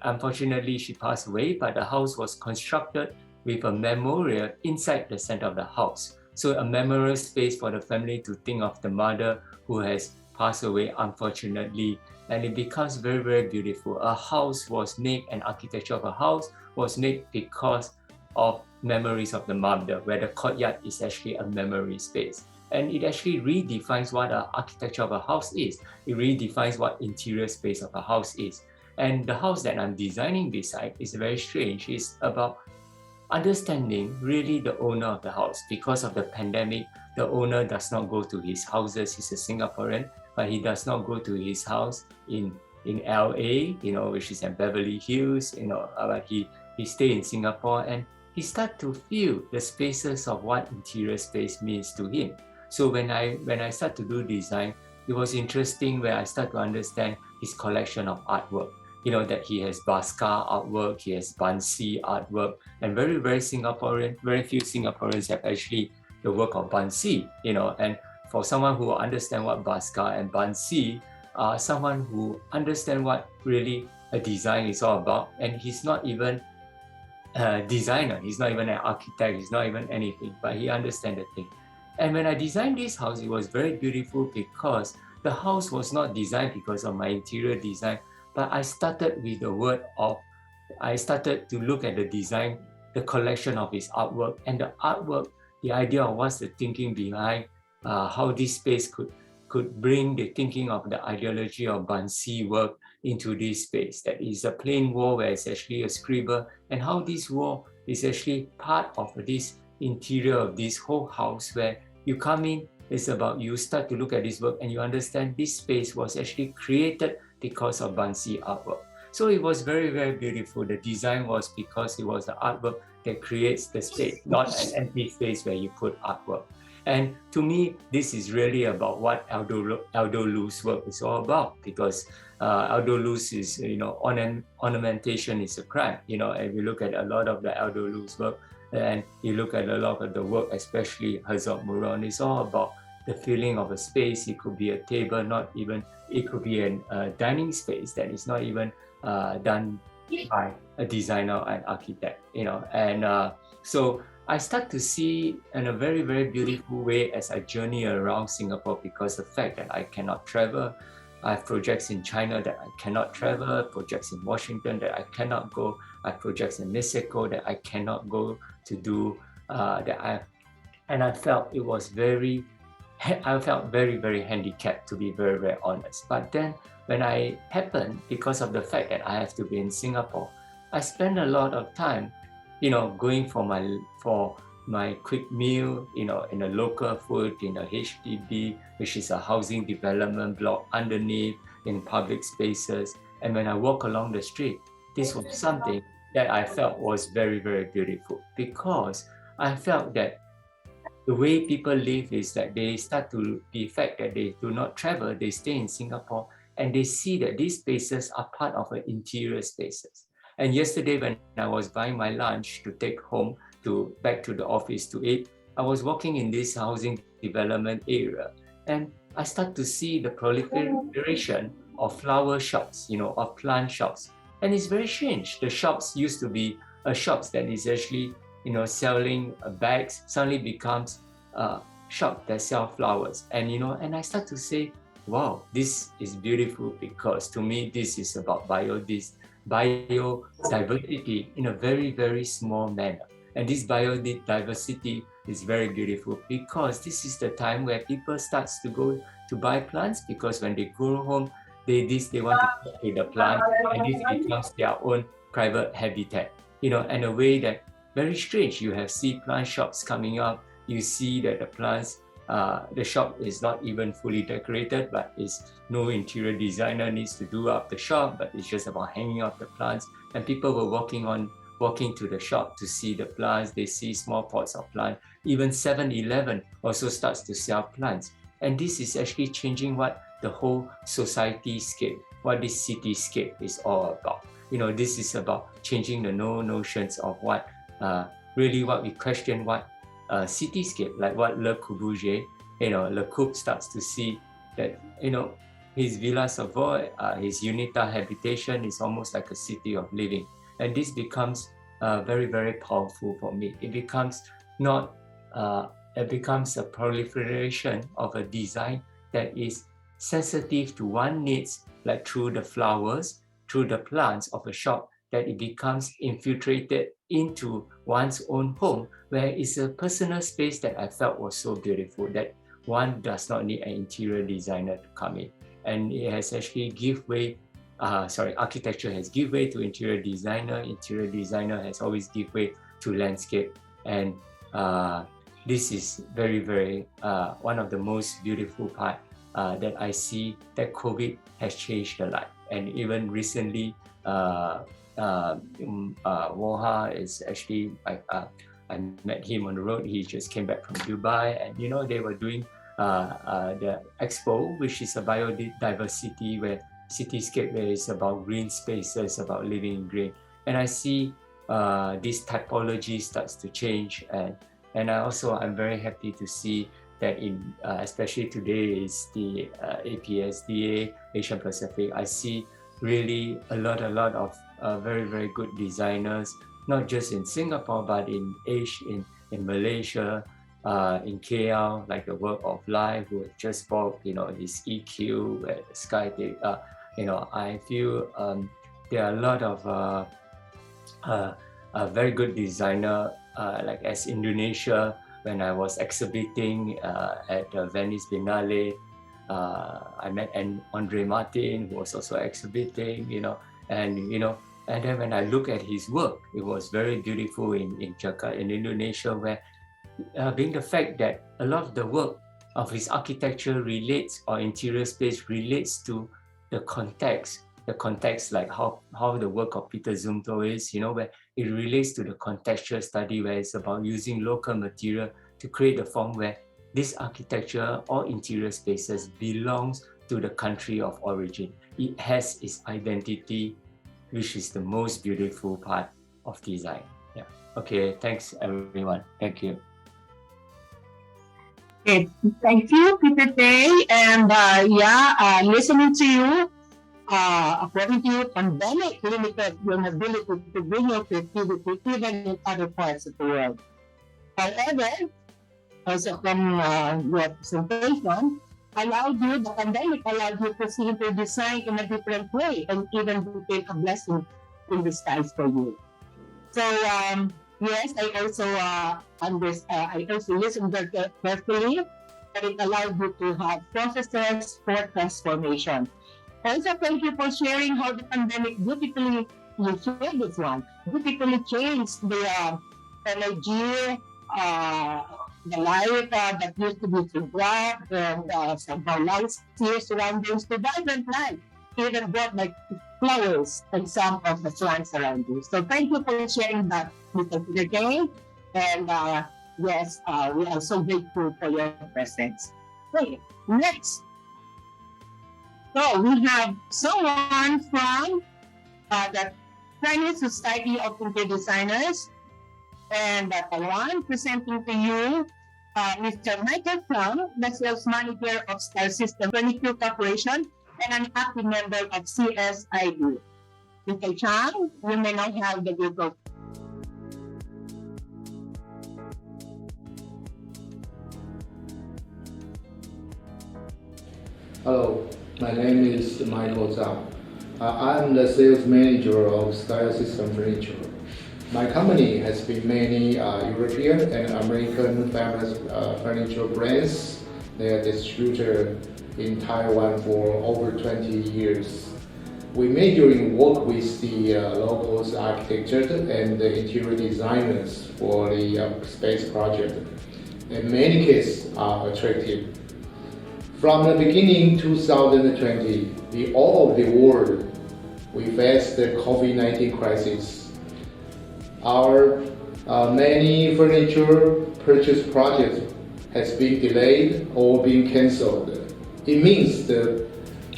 unfortunately she passed away, but the house was constructed with a memorial inside the center of the house. So a memorial space for the family to think of the mother who has passed away, unfortunately, and it becomes very, very beautiful. A house was made, an architecture of a house was made because of memories of the mother, where the courtyard is actually a memory space. And it actually redefines what an architecture of a house is. It redefines what interior space of a house is. And the house that I'm designing beside is very strange. It's about understanding really the owner of the house. Because of the pandemic, the owner does not go to his houses. He's a Singaporean, but he does not go to his house in LA, which is in Beverly Hills, but he stay in Singapore, and he start to feel the spaces of what interior space means to him. So when I start to do design, it was interesting where I start to understand his collection of artwork. That he has Baskar artwork, he has Bansi artwork, and very, very few Singaporeans have actually the work of Bansi, and for someone who understand what Baskar and Bansi are, someone who understand what really a design is all about, and he's not even a designer, he's not even an architect, he's not even anything, but he understands the thing. And when I designed this house, it was very beautiful because the house was not designed because of my interior design, but I started to look at the design, the collection of his artwork, and the artwork, the idea of what's the thinking behind how this space could bring the thinking of the ideology of Bansi work into this space. That is a plain wall where it's actually a scribble, and how this wall is actually part of this interior of this whole house where you come in. It's about you start to look at this work and you understand this space was actually created because of Bansi artwork. So it was very, very beautiful. The design was because it was the artwork that creates the space, not an empty space where you put artwork. And to me, this is really about what Aldo Lu's work is all about, because Aldo Lu's is, ornamentation is a crime. And we look at a lot of the Aldo Lu's work, and you look at a lot of the work, especially Herzog Meuron, it's all about the feeling of a space. It could be a table, it could be a dining space that is not even done by a designer or an architect, and so I start to see in a very, very beautiful way as I journey around Singapore, because the fact that I cannot travel, I have projects in China that I cannot travel, projects in Washington that I cannot go, I have projects in Mexico that I cannot go to do, and I felt it was very, very handicapped, to be very, very honest. But then when I happened, because of the fact that I have to be in Singapore, I spend a lot of time, going for my quick meal, in a local food, in a HDB, which is a housing development block underneath, in public spaces. And when I walk along the street, this was something that I felt was very, very beautiful, because I felt that the way people live is that they start to, the fact that they do not travel, they stay in Singapore, and they see that these spaces are part of an interior spaces. And yesterday when I was buying my lunch to take home, back to the office to eat, I was walking in this housing development area, and I start to see the proliferation of flower shops, of plant shops. And it's very strange. The shops used to be shops that is actually, selling bags, suddenly becomes a shop that sell flowers. And, and I start to say, wow, this is beautiful, because to me, this is about biodiversity in a very, very small manner. And this biodiversity is very beautiful, because this is the time where people start to go to buy plants, because when they go home, they want to talk to the plant, and this becomes their own private habitat. And a way that very strange. You have plant shops coming up. You see that the plants, the shop is not even fully decorated, but it's no interior designer needs to do up the shop, but it's just about hanging up the plants. And people were walking to the shop to see the plants. They see small pots of plant. Even 7-Eleven also starts to sell plants. And this is actually changing what the whole society scape, what this cityscape is all about. This is about changing the notions of what really what we question, what cityscape, like what Le Corbusier, Le Coupe starts to see that, his Villa Savoy, his UNITA habitation is almost like a city of living. And this becomes very, very powerful for me. It becomes a proliferation of a design that is sensitive to one needs, like through the flowers, through the plants of a shop, that it becomes infiltrated into one's own home, where it's a personal space that I felt was so beautiful, that one does not need an interior designer to come in. And it has actually architecture has give way to interior designer has always give way to landscape. And this is very, very one of the most beautiful part that I see, that COVID has changed the life. And even recently, Woha is actually, I met him on the road. He just came back from Dubai, and they were doing the expo, which is a biodiversity where cityscape, where it's about green spaces, about living in green. And I see this typology starts to change, and I'm very happy to see that in especially today is the APSDA Asian Pacific. I see really a lot of very, very good designers, not just in Singapore, but in Asia, in Malaysia, in KL, like the work of Life, who just bought, this EQ at Sky. I feel there are a lot of very good designer, like as Indonesia, when I was exhibiting at Venice Biennale, I met Andre Martin, who was also exhibiting, and And then when I look at his work, it was very beautiful in Jakarta, in Indonesia, where being the fact that a lot of the work of his architecture relates, or interior space relates to the context like how the work of Peter Zumthor is, where it relates to the contextual study, where it's about using local material to create a form where this architecture or interior spaces belongs to the country of origin. It has its identity, which is the most beautiful part of design. Yeah. Okay, thanks everyone. Thank you. Okay, thank you, Peter Tay. And listening to you, according to you, pandemic limited your ability to bring your creativity even in other parts of the world. However, also from your presentation, the pandemic allowed you to see into design in a different way and even became a blessing in disguise for you. So, yes, I also listened very carefully, and it allowed you to have processes for transformation. Also, thank you for sharing how the pandemic beautifully changed the energy, the light that used to be too black, and somehow lights here surroundings to vibrant light, even brought like flowers and some of the plants around you. So thank you for sharing that, Mr. Peter Tay. And yes, we are so grateful for your presence. Okay, next. So we have someone from the Chinese Society of Interior Designers, and Taiwan, presenting to you Mr. Michael Chang, the sales manager of Style System Furniture Corporation and an active member of CSID. Mr. Chang, you may now have the gift. Hello, my name is Michael Zhang. I'm the sales manager of Style System Furniture. My company has been many European and American famous furniture brands. They are distributed in Taiwan for over 20 years. We majorly work with the local architects and the interior designers for the space project. In many cases are attractive. From the beginning 2020, all of the world, we faced the COVID-19 crisis. Our many furniture purchase projects has been delayed or been cancelled. It means the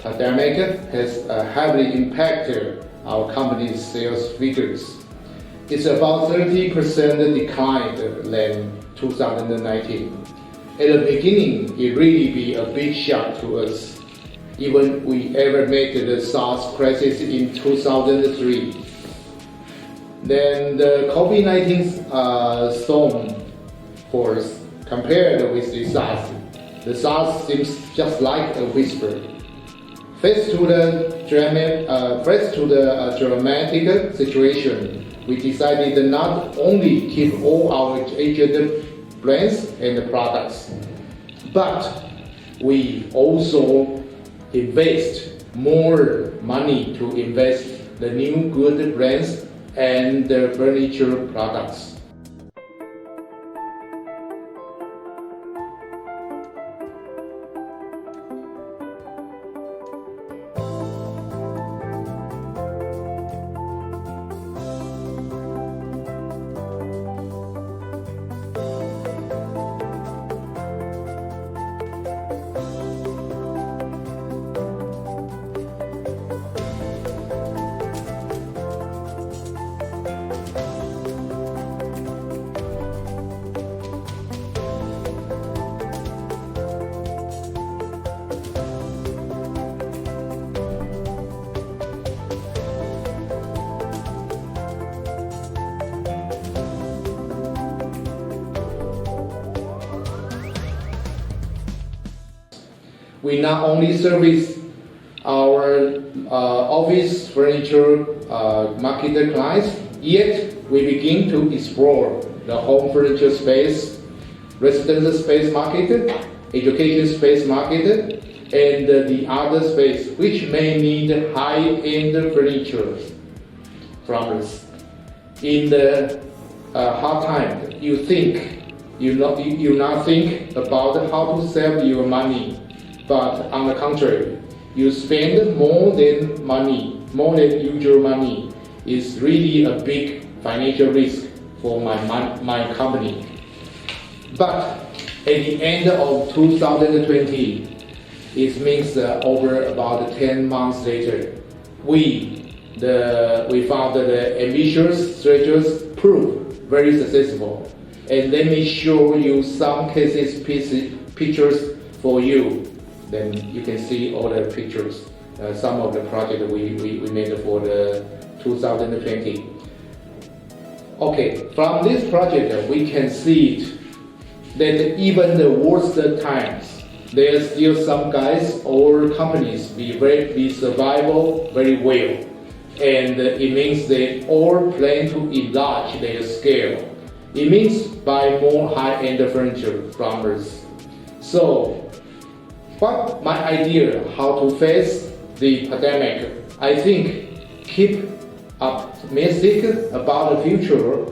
pandemic has heavily impacted our company's sales figures. It's about 30% decline than 2019. At the beginning, it really be a big shock to us. Even we ever met the SARS crisis in 2003. Then the COVID-19 storm force compared with the SARS seems just like a whisper. Faced to the dramatic situation, we decided to not only keep all our aged brands and products, but we also invest more money to invest the new good brands and the furniture products. We not only service our office furniture market clients, yet we begin to explore the home furniture space, residential space market, education space market, and the other space which may need high-end furniture. farmers. In the hard time, you not think about how to save your money, but on the contrary, you spend more than usual money. Is really a big financial risk for my company. But at the end of 2020, it means over about 10 months later, we found the ambitious strategies proved very successful. And let me show you some pictures for you. Then you can see all the pictures, some of the projects we made for the 2020. Okay, from this project we can see that even the worst times, there are still some guys or companies be survival very well, and it means they all plan to enlarge their scale. It means buy more high-end furniture from us. So, what my idea how to face the pandemic? I think keep optimistic about the future.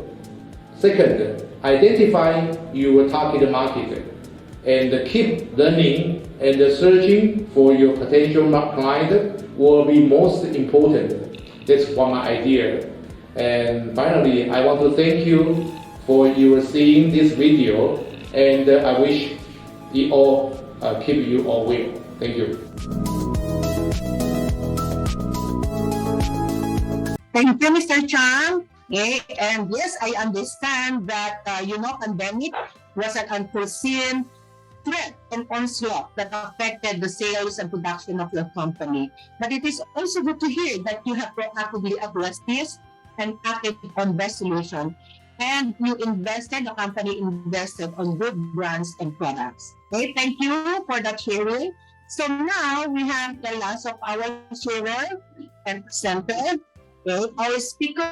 Second, identify your target market and keep learning and searching for your potential client will be most important. That's one idea. And finally, I want to thank you for your seeing this video, and I wish it all keep you all well. Thank you. Thank you, Mr. Chang. Okay. And yes, I understand that, pandemic was an unforeseen threat and onslaught that affected the sales and production of your company. But it is also good to hear that you have proactively addressed this and acted on best solution. And the company invested on good brands and products. Okay, thank you for that sharing. So now we have the last of our sharer and presenter. Okay, our speaker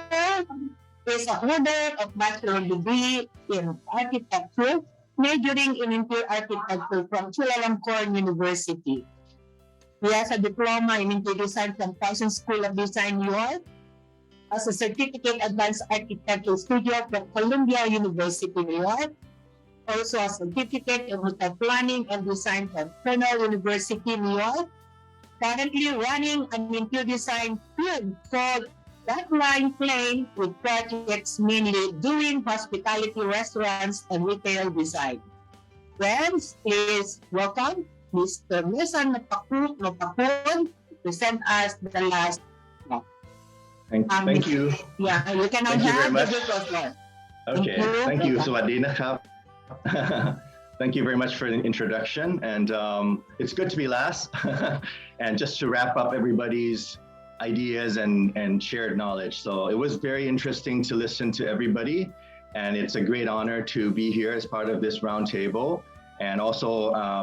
is a holder of bachelor degree in architecture, majoring in interior architecture from Chulalongkorn University. He has a diploma in interior design from Parsons School of Design, New York, as a certificate advanced architecture studio from Columbia University, New York, also a certificate in hotel planning and design from Cornell University, New York, currently running an interior design firm called Backline Plane with projects mainly doing hospitality, restaurants, and retail design. Friends, please welcome Mr. Mesan Nopakun to present us the last talk. Thank you. Yeah, you can now have the floor. Okay, thank you. Sawasdee nakap. Thank you very much for the introduction, and it's good to be last. And just to wrap up everybody's ideas and shared knowledge. So it was very interesting to listen to everybody, and it's a great honor to be here as part of this roundtable, and also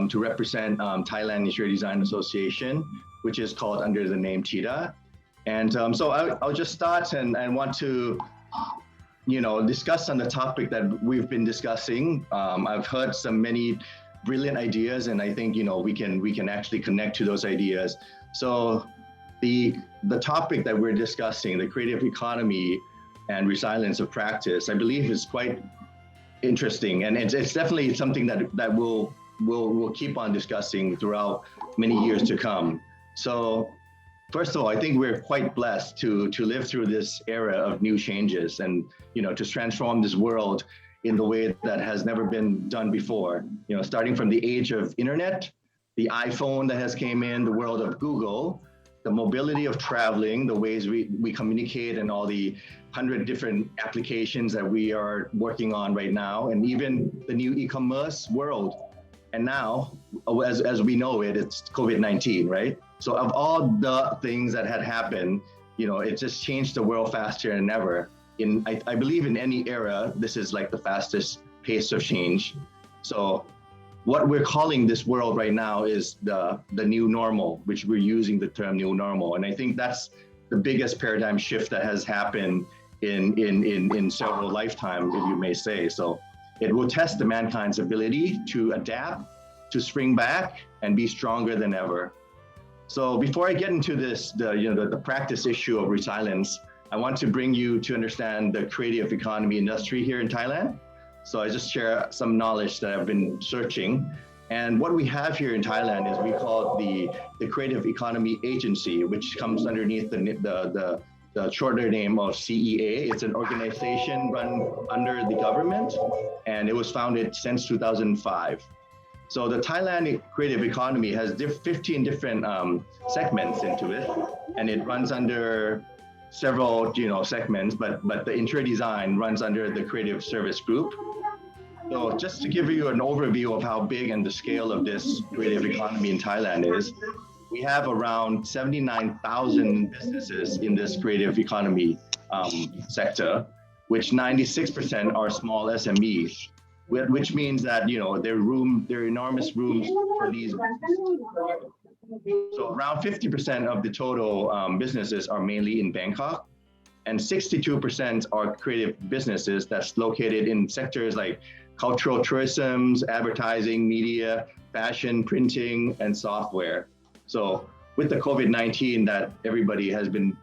to represent Thailand Interior Design Association, which is called under the name TIDA. And so I'll just start and want to, discuss on the topic that we've been discussing. I've heard many brilliant ideas, and I think, we can actually connect to those ideas. So the topic that we're discussing, the creative economy and resilience of practice, I believe is quite interesting, and it's definitely something that we'll keep on discussing throughout many years to come. So first of all, I think we're quite blessed to live through this era of new changes, and to transform this world in the way that has never been done before. Starting from the age of internet, the iPhone that has came in, the world of Google, the mobility of traveling, the ways we communicate, and all the 100 different applications that we are working on right now, and even the new e-commerce world. And now, as we know it, it's COVID-19, right? So of all the things that had happened, it just changed the world faster than ever. I believe in any era, this is like the fastest pace of change. So what we're calling this world right now is the new normal, which we're using the term new normal. And I think that's the biggest paradigm shift that has happened in several lifetimes, if you may say. So it will test the mankind's ability to adapt, to spring back, and be stronger than ever. So before I get into this, the practice issue of resilience, I want to bring you to understand the creative economy industry here in Thailand. So I just share some knowledge that I've been searching. And what we have here in Thailand is we call it the Creative Economy Agency, which comes underneath the shorter name of CEA. It's an organization run under the government, and it was founded since 2005. So the Thailand creative economy has 15 different segments into it, and it runs under several segments, but the interior design runs under the creative service group. So just to give you an overview of how big and the scale of this creative economy in Thailand is, we have around 79,000 businesses in this creative economy sector, which 96% are small SMEs, which means that there are enormous rooms for these businesses. So around 50% of the total businesses are mainly in Bangkok, and 62% are creative businesses that's located in sectors like cultural tourism, advertising, media, fashion, printing, and software. So with the COVID-19 that everybody has been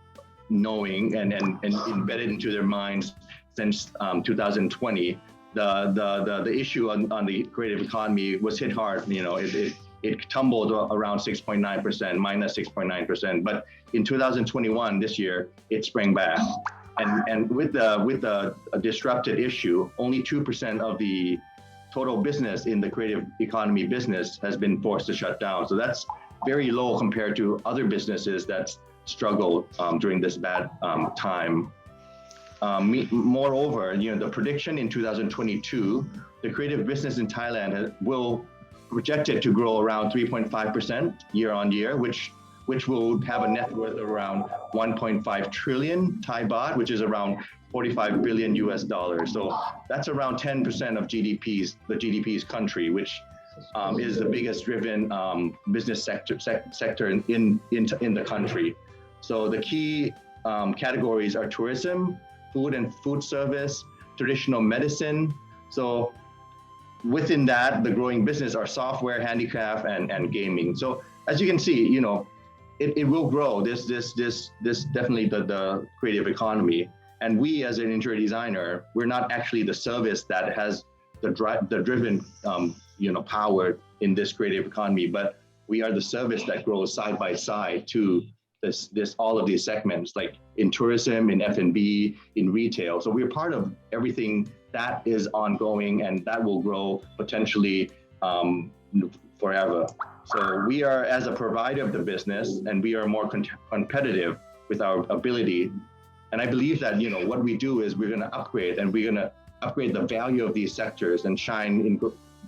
knowing and embedded into their minds since 2020, the issue on the creative economy was hit hard. It tumbled around 6.9%, minus 6.9%. But in 2021, this year, it sprang back. And with the disrupted issue, only 2% of the total business in the creative economy business has been forced to shut down. So that's very low compared to other businesses that struggled during this bad time. Moreover, the prediction in 2022, the creative business in Thailand will projected to grow around 3.5% year on year, which will have a net worth of around 1.5 trillion Thai baht, which is around 45 billion US dollars. So that's around 10% of the GDP's country, which is the biggest driven business sector in the country. So the key categories are tourism, food and food service, traditional medicine. So within that, the growing business are software, handicraft, and gaming. So as you can see, it will grow. This definitely the creative economy. And we, as an interior designer, we're not actually the service that has the driven power in this creative economy, but we are the service that grows side by side to all of these segments, like in tourism, in F&B, in retail. So we're part of everything that is ongoing, and that will grow potentially forever. So we are, as a provider of the business, and we are more competitive with our ability. And I believe that what we do is we're going to upgrade, and we're going to upgrade the value of these sectors and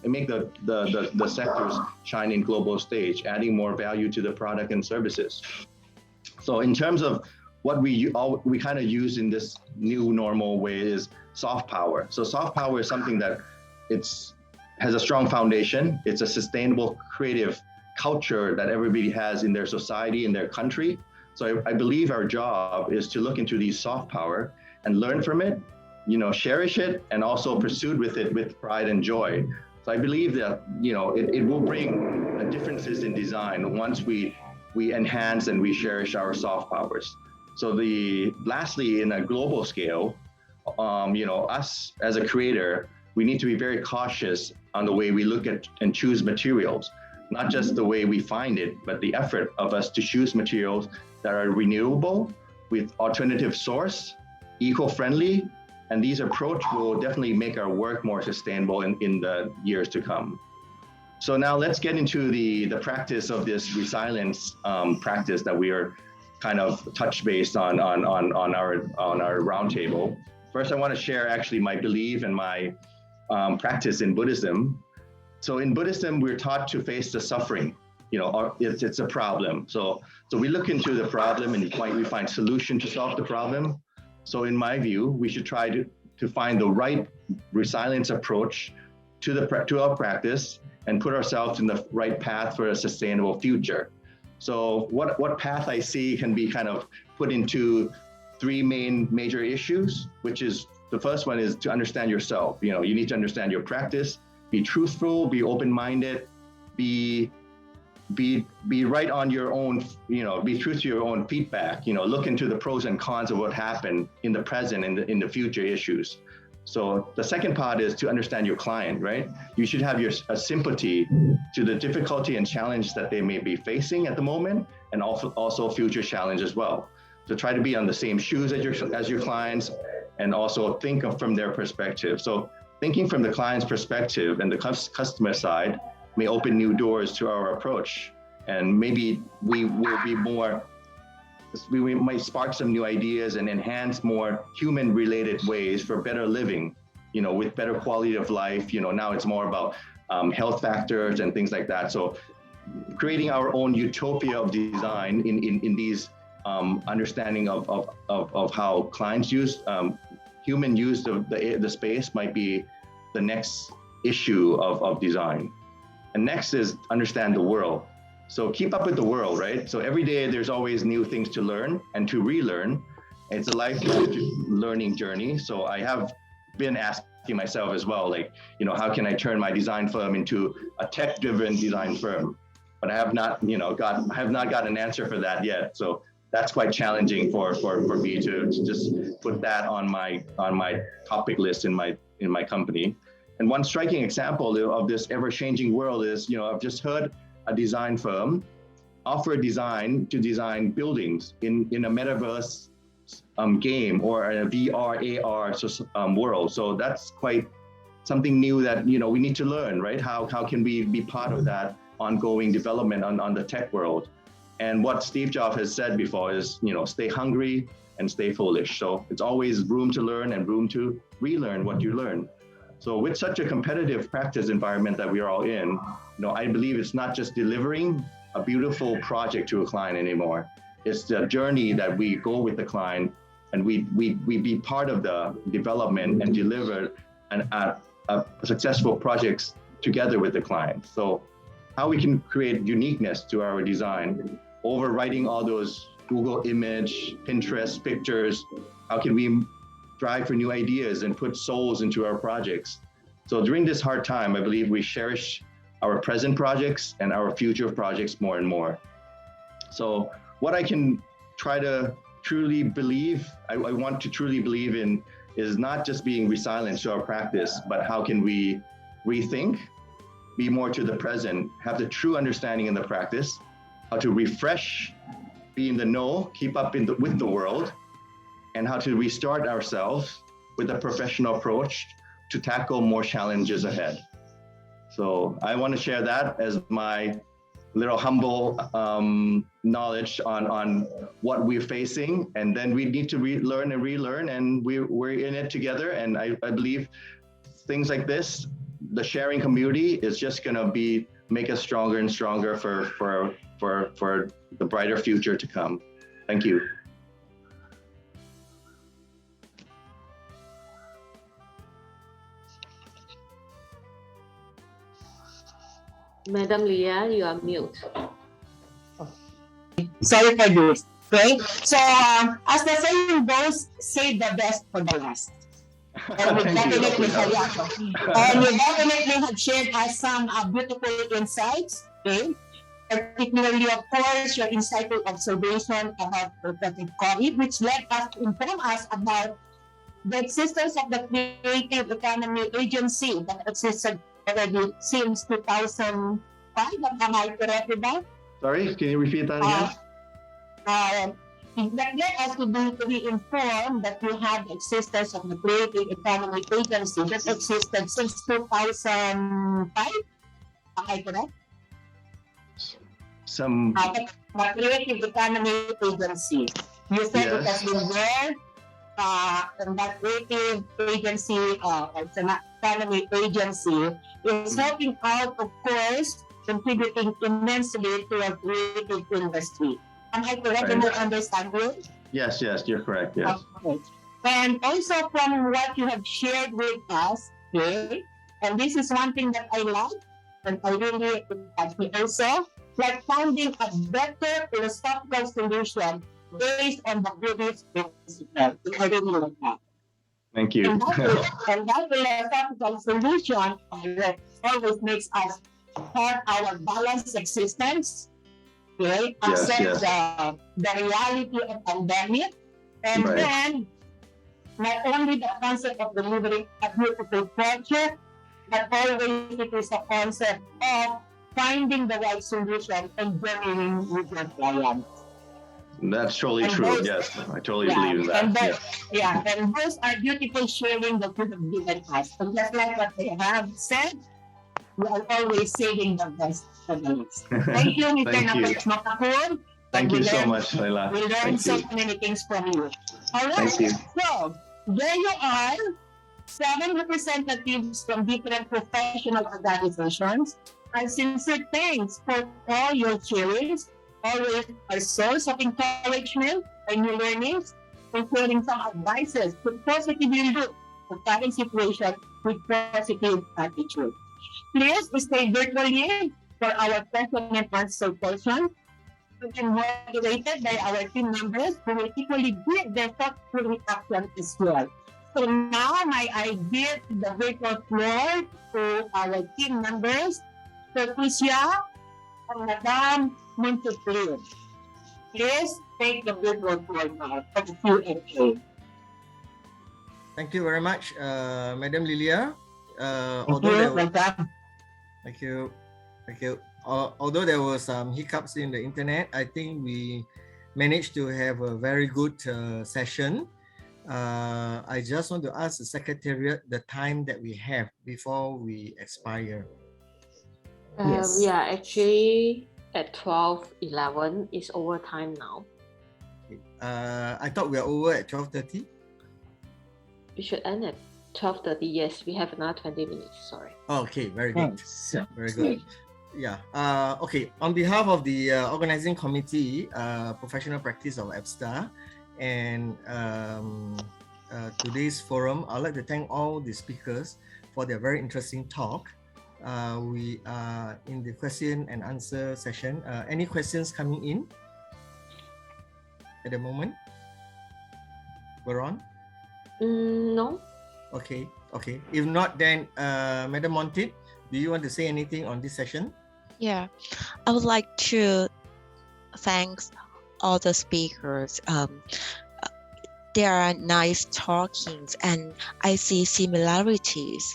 make the sectors shine in global stage, adding more value to the product and services. So in terms of what we kind of use in this new normal way is soft power. So soft power is something that has a strong foundation. It's a sustainable creative culture that everybody has in their society, in their country. So I believe our job is to look into these soft power and learn from it, cherish it, and also pursue with it with pride and joy. So I believe that it will bring differences in design once we enhance and we cherish our soft powers. So lastly, in a global scale, us as a creator, we need to be very cautious on the way we look at and choose materials, not just the way we find it, but the effort of us to choose materials that are renewable, with alternative source, eco-friendly, and these approach will definitely make our work more sustainable in the years to come. So now let's get into the practice of this resilience practice that we are kind of touch based on our roundtable. First, I want to share actually my belief and my practice in Buddhism. So in Buddhism, we're taught to face the suffering. It's a problem. So we look into the problem and we find solution to solve the problem. So in my view, we should try to find the right resilience approach to our practice and put ourselves in the right path for a sustainable future. So what path I see can be kind of put into three major issues, which is the first one is to understand yourself. You need to understand your practice, be truthful, be open-minded, be be right on your own, be true to your own feedback, look into the pros and cons of what happened in the present and in the future issues. So the second part is to understand your client, right? You should have a sympathy to the difficulty and challenge that they may be facing at the moment, and also future challenge as well. So try to be on the same shoes as your clients, and also think from their perspective. So thinking from the client's perspective and the customer side may open new doors to our approach. And maybe we might spark some new ideas and enhance more human-related ways for better living, with better quality of life. Now it's more about health factors and things like that. So creating our own utopia of design in these understanding of how clients use, human use of the space might be the next issue of design. And next is understand the world. So keep up with the world, right? So every day there's always new things to learn and to relearn. It's a lifelong learning journey. So I have been asking myself as well, how can I turn my design firm into a tech-driven design firm? But I have not, got an answer for that yet. So that's quite challenging for me to just put that on my topic list in my company. And one striking example of this ever-changing world is, I've just heard a design firm offer to design buildings in a metaverse game or a VR, AR world. So that's quite something new that, we need to learn, right? How can we be part of that ongoing development on the tech world? And what Steve Jobs has said before is, stay hungry and stay foolish. So it's always room to learn and room to relearn what you learn. So with such a competitive practice environment that we are all in, I believe it's not just delivering a beautiful project to a client anymore. It's the journey that we go with the client, and we be part of the development and deliver a successful projects together with the client. So how we can create uniqueness to our design, overwriting all those Google image, Pinterest pictures, how can we drive for new ideas and put souls into our projects? So during this hard time, I believe we cherish our present projects and our future projects more and more. So what I can try to truly believe, I want to truly believe in, is not just being resilient to our practice, but how can we rethink, be more to the present, have the true understanding in the practice, how to refresh, be in the know, keep up with the world, and how to restart ourselves with a professional approach to tackle more challenges ahead. So I want to share that as my little humble knowledge on what we're facing, and then we need to learn and relearn, and we're in it together. And I believe things like this, the sharing community, is just going to make us stronger and stronger for the brighter future to come. Thank you. Madam Leah, you are mute. Sorry for this. Okay, so as the saying goes, save the best for the last. And we definitely have shared us some beautiful insights. Okay, particularly, of course, your insightful observation about prophetic COVID, which led us to inform us about the existence of the Creative Economy Agency that existed already since 2005. Am I correct with that? Sorry, can you repeat that again? That led us to be informed that we have the existence of the Creative Economy Agency that existed since 2005. Am I correct? The Creative Economy Agency. You said it has been there, and that Creative Agency, it's an economy agency, is helping out, of course, contributing immensely to our creative industry. Am I correct in your understanding? Yes, you're correct, yes. Okay. And also from what you have shared with us, okay, and this is one thing that I like, and I really also, like finding a better philosophical solution based on the Buddhist principle. I really like that. Thank you. And that philosophical solution always makes us for our balanced existence, okay, Yes, accept yes. the reality of pandemic, and Right. then not only the concept of delivering a beautiful project, but always it is a concept of finding the right solution and journeying with your client. That's totally And true. those- Yes, I totally Yeah, believe in that. and that, Yes. and those are beautiful sharing that you have given us. And just like what they have said, we are always saving the best for the last. Thank you, Mr. Thank you. Nakapur. Thank you so much, Laila. We learned Thank so you. many things from you. All right. Thank you. So there you are, 7 representatives from different professional organizations. And sincere thanks for all your sharings, always a source of encouragement and new learnings, including some advices to positively look the current situation with positive attitude. Please stay virtually for our question and answer portion, and moderated by our team members who will equally give their thoughtful reaction as well. So now may I give the virtual floor to our team members, Patricia and Madame Monteclair. Please take the virtual floor now for the Q&A. Thank you very much, Madam Lilia. Welcome. Thank you. Although there were some hiccups in the internet, I think we managed to have a very good session. I just want to ask the Secretariat the time that we have before we expire. We are actually at 12:11. It's overtime now. I thought we are over at 12:30. We should end at 12:30. Yes, we have another 20 minutes. Sorry. Okay, very good. Very good. Yeah. Okay. On behalf of the organizing committee, professional practice of EBSTA, and today's forum, I'd like to thank all the speakers for their very interesting talk. We are in the question and answer session. Any questions coming in at the moment? We're on? No. Okay. If not, then Madam Montit, do you want to say anything on this session? Yeah, I would like to thank all the speakers. There are nice talkings, and I see similarities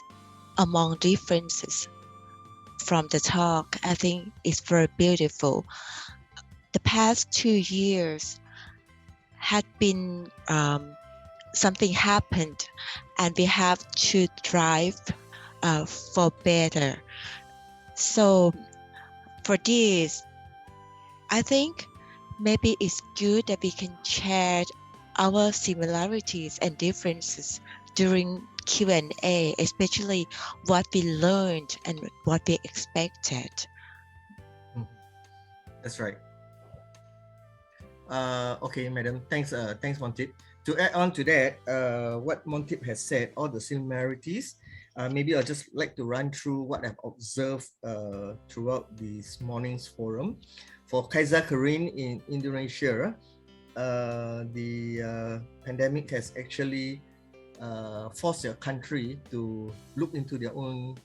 among differences from the talk. I think it's very beautiful. The past 2 years had been something happened, and we have to strive for better. So for this, I think maybe it's good that we can share our similarities and differences during Q&A, especially what we learned and what we expected. That's right. Okay, Madam. Thanks, Montip. To add on to that, what Montip has said, all the similarities, maybe I'll just like to run through what I've observed throughout this morning's forum. For Kaiser Karin in Indonesia, the pandemic has actually forced their country to look into their own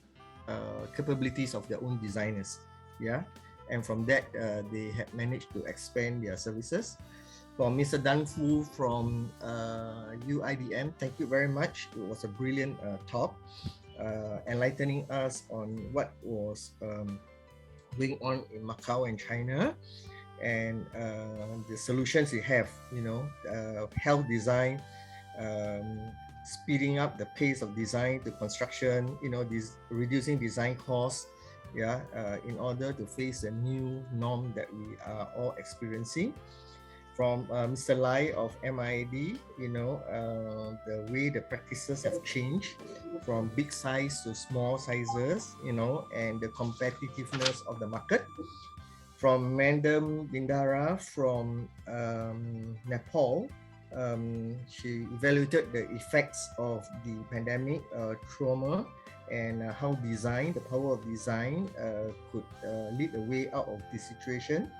capabilities of their own designers. Yeah, and from that, they had managed to expand their services. For Mr. Dan Fu from UIDM, thank you very much. It was a brilliant talk, enlightening us on what was going on in Macau and China, and the solutions we have, health design, speeding up the pace of design to construction, reducing design costs, in order to face the new norm that we are all experiencing. From Mr. Lai of MID, the way the practices have changed from big size to small sizes, and the competitiveness of the market. From Madam Bindara from Nepal, she evaluated the effects of the pandemic trauma and how design, the power of design could lead the way out of this situation.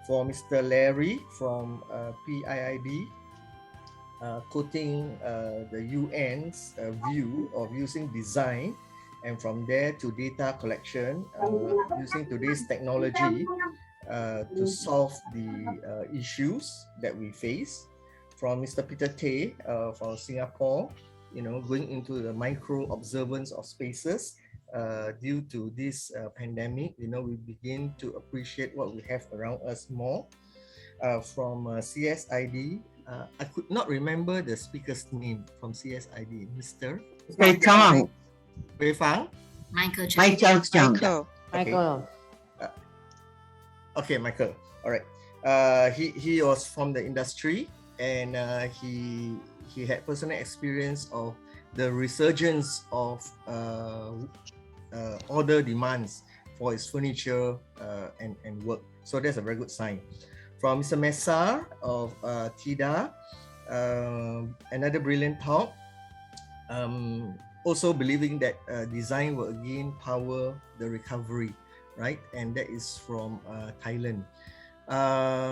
For Mr. Larry from PIIB, quoting the UN's view of using design and from there to data collection using today's technology to solve the issues that we face. From Mr. Peter Tay from Singapore, going into the micro observance of spaces. Due to this pandemic, we begin to appreciate what we have around us more. From CSID, I could not remember the speaker's name from CSID. Mr. Wei Chang. Wei Fang? Michael Chang. Michael. Okay, Michael. All right. He was from the industry, and he had personal experience of the resurgence of order demands for his furniture and work. So that's a very good sign. From Mr. Messar of TIDA, another brilliant talk. Also believing that design will again power the recovery, right? And that is from Thailand.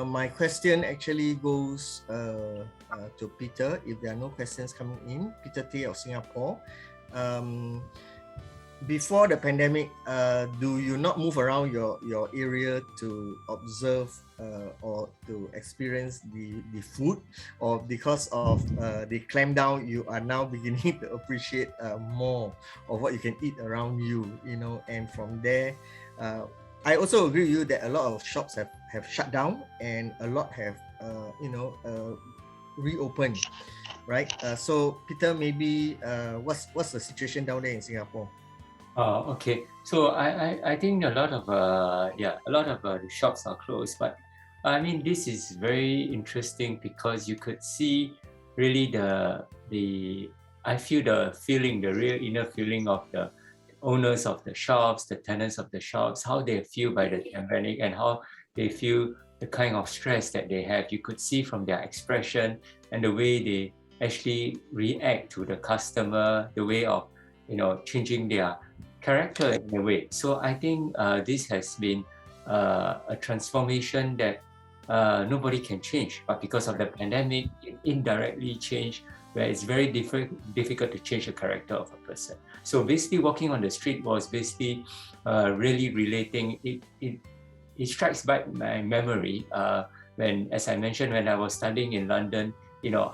My question actually goes to Peter, if there are no questions coming in. Peter Tay of Singapore. Before the pandemic, do you not move around your area to observe or to experience the food, or because of the clampdown, you are now beginning to appreciate more of what you can eat around you, and from there, I also agree with you that a lot of shops have shut down and a lot have, reopened, right? So Peter, maybe what's the situation down there in Singapore? Okay. So I think a lot of the shops are closed, but I mean, this is very interesting because you could see really the real inner feeling of the owners of the shops, the tenants of the shops, how they feel by the pandemic and how they feel the kind of stress that they have. You could see from their expression and the way they actually react to the customer, the way of changing their character in a way. So I think this has been a transformation that nobody can change, but because of the pandemic, it indirectly changed, where it's very difficult to change the character of a person. So basically walking on the street was basically really relating, it strikes back my memory when, as I mentioned, when I was studying in London,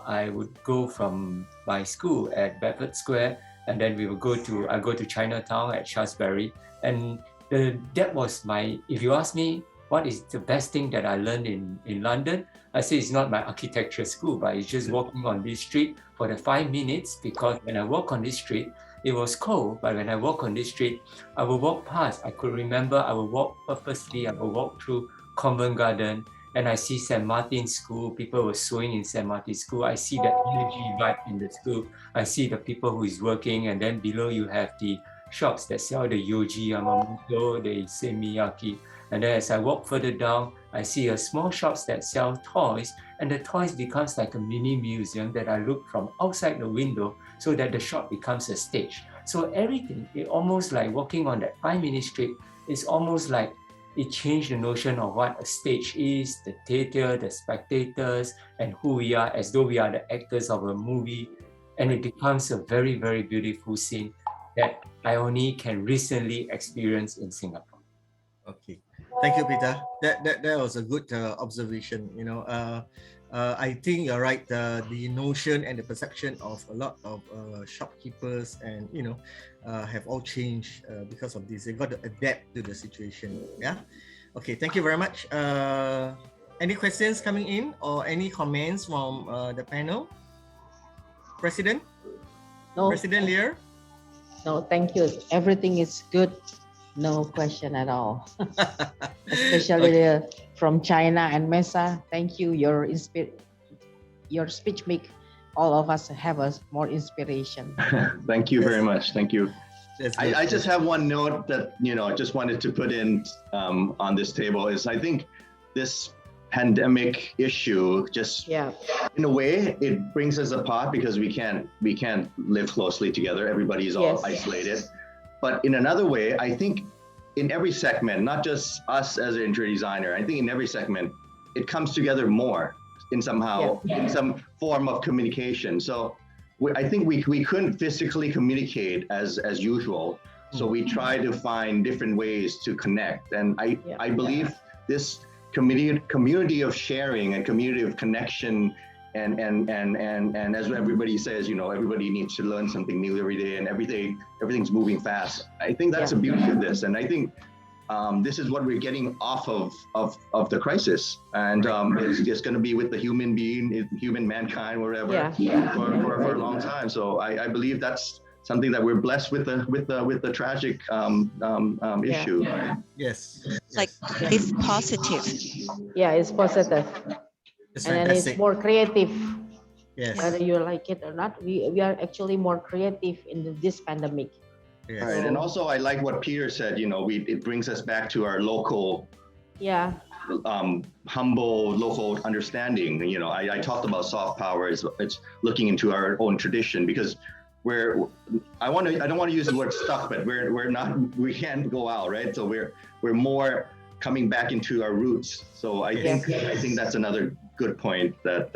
I would go from my school at Bedford Square, and then I go to Chinatown at Shaftesbury, and that was if you ask me what is the best thing that I learned in London, I say it's not my architecture school, but it's just walking on this street for the 5 minutes, because when I walk on this street, it was cold, but when I walk on this street, I will walk past. I could remember I will walk purposely, I will walk through Covent Garden, and I see St. Martin's School, people were sewing in St. Martin's School. I see that energy vibe in the school. I see the people who is working, and then below you have the shops that sell the Yohji, Yamamoto, the Issey Miyake. And then as I walk further down, I see a small shops that sell toys, and the toys becomes like a mini museum that I look from outside the window, so that the shop becomes a stage. So everything, it almost like walking on that 5-minute street, is almost like it changed the notion of what a stage is, the theater, the spectators, and who we are, as though we are the actors of a movie. And it becomes a very, very beautiful scene that I only can recently experience in Singapore. Okay, thank you, Peter. That was a good observation. I think you're right. The notion and the perception of a lot of shopkeepers and have all changed because of this. They got to adapt to the situation. Yeah. Okay. Thank you very much. Any questions coming in or any comments from the panel? President? No. President Lear? No, thank you. Everything is good. No question at all. Especially from China and Mesa. Thank you. Your speech make all of us have more inspiration. Thank you very much. Thank you. I just have one note that I just wanted to put in on this table is I think this pandemic issue just in a way it brings us apart because we can't live closely together. Everybody's all isolated. But in another way, I think in every segment, not just us as an interior designer, I think in every segment, it comes together more in some form of communication. So I think we couldn't physically communicate as usual, So we try to find different ways to connect. And I believe this community of sharing and community of connection and as everybody says, everybody needs to learn something new every day, and everything's moving fast. I think that's the beauty of this, and I think this is what we're getting off of the crisis, and it's just going to be with the human being, human mankind, wherever for a long time. So I believe that's something that we're blessed with the tragic issue. Yes. Like it's positive. Yeah, it's positive. It's and then fantastic. it's more creative. Yes. Whether you like it or not, we are actually more creative in this pandemic. Yes. Right, and also I like what Peter said. It brings us back to our local, humble local understanding. I talked about soft power. It's looking into our own tradition, because I don't want to use the word stuck, but we can't go out, right? So we're more coming back into our roots. So I think that's another good point that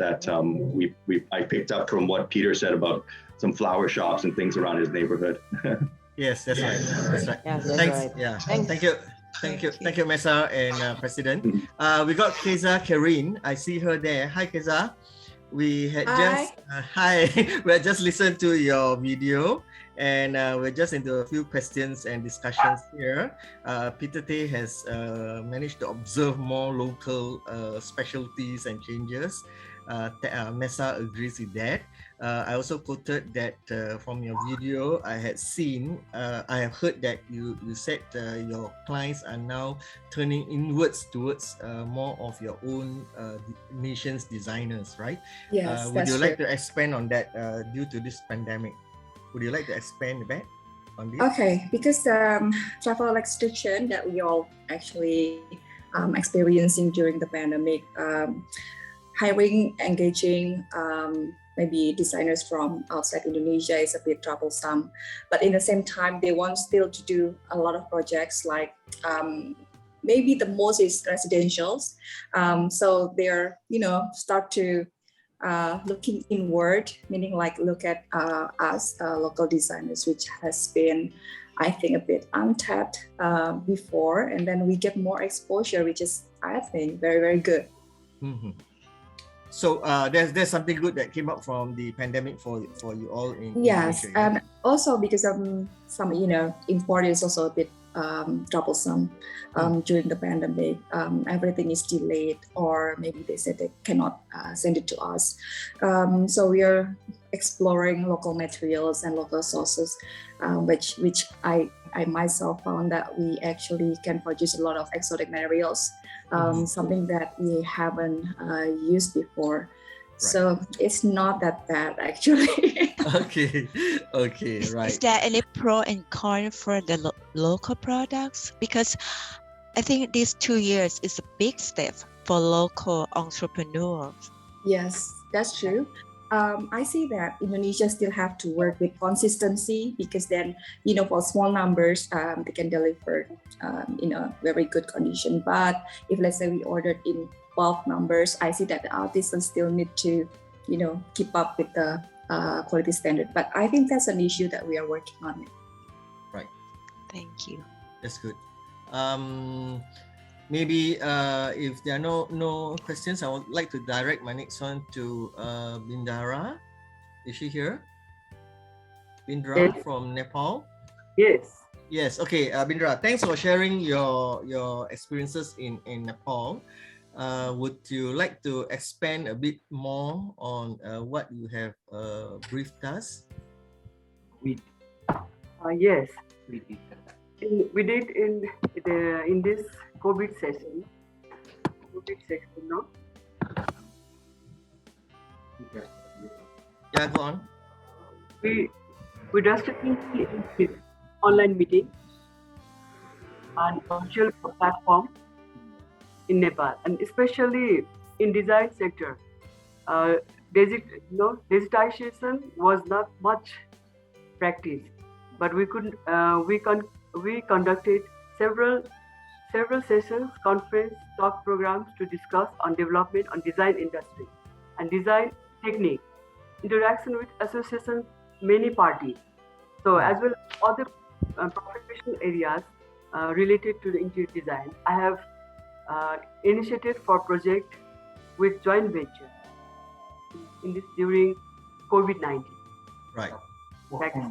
I picked up from what Peter said about some flower shops and things around his neighborhood. Yes, that's right. That's right. Yes, that's Thanks. right. Yeah. Thanks. Thank you, Mesa and President. We got Keza Karine. I see her there. Hi, Keza. We had we had just listened to your video, and we're just into a few questions and discussions here. Peter Tay has managed to observe more local specialties and changes. Mesa agrees with that. I also quoted that from your video, I have heard that you said your clients are now turning inwards towards more of your own nation's designers, right? Yes, would you like true. to expand on that due to this pandemic? Would you like to expand a bit on this? Okay, because travel restriction that we all actually experiencing during the pandemic, hiring, engaging maybe designers from outside Indonesia is a bit troublesome. But in the same time, they want still to do a lot of projects, like maybe the most is residentials. So they're, start to looking inward, meaning like look at us local designers, which has been, I think, a bit untapped before, and then we get more exposure, which is, I think, very, very good. Mm-hmm. So there's something good that came up from the pandemic for you all in Yes, Indonesia, yeah? and also because of some import is also a bit troublesome during the pandemic. Everything is delayed, or maybe they said they cannot send it to us. So we are exploring local materials and local sources, which I myself found that we actually can produce a lot of exotic materials. Something that we haven't used before. So it's not that bad, actually. Okay, right. Is there any pro and con for the local products? Because I think these 2 years is a big step for local entrepreneurs. Yes, that's true. I see that Indonesia still have to work with consistency, because then, for small numbers, they can deliver in a very good condition. But if, let's say, we ordered in bulk numbers, I see that the artisans still need to, keep up with the quality standard. But I think that's an issue that we are working on it. Right. Thank you. That's good. Maybe if there are no questions, I would like to direct my next one to Bindara. Is she here? Bindra from Nepal? Yes. Yes. Okay, Bindra, thanks for sharing your experiences in Nepal. Would you like to expand a bit more on what you have briefed us? Yes. We did in this COVID session, no? Yeah, go on. We drastically increased online meeting and virtual platform in Nepal, and especially in design sector. Digitization was not much practiced, but we conducted several sessions, conference, talk programs to discuss on development on design industry and design technique, interaction with associations, many parties. So as well as other professional areas related to the interior design. I have initiated for project with joint venture in this during COVID-19. Right.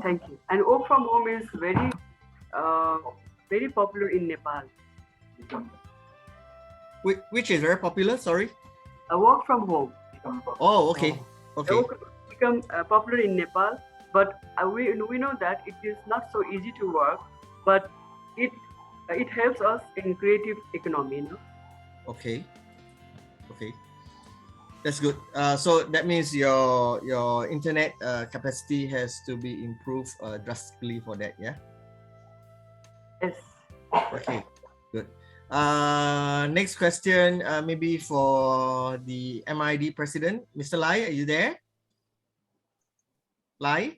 Thank you. And work from home is very popular in Nepal. Which is very popular, sorry? Work from home. Oh, okay. Okay. Become popular in Nepal, but we know that it is not so easy to work, but it helps us in creative economy, you know? Okay. Okay. That's good. So that means your internet capacity has to be improved drastically for that, yeah? Yes. Okay, good. Next question, maybe for the MID president, Mr. Lai, are you there? Lai?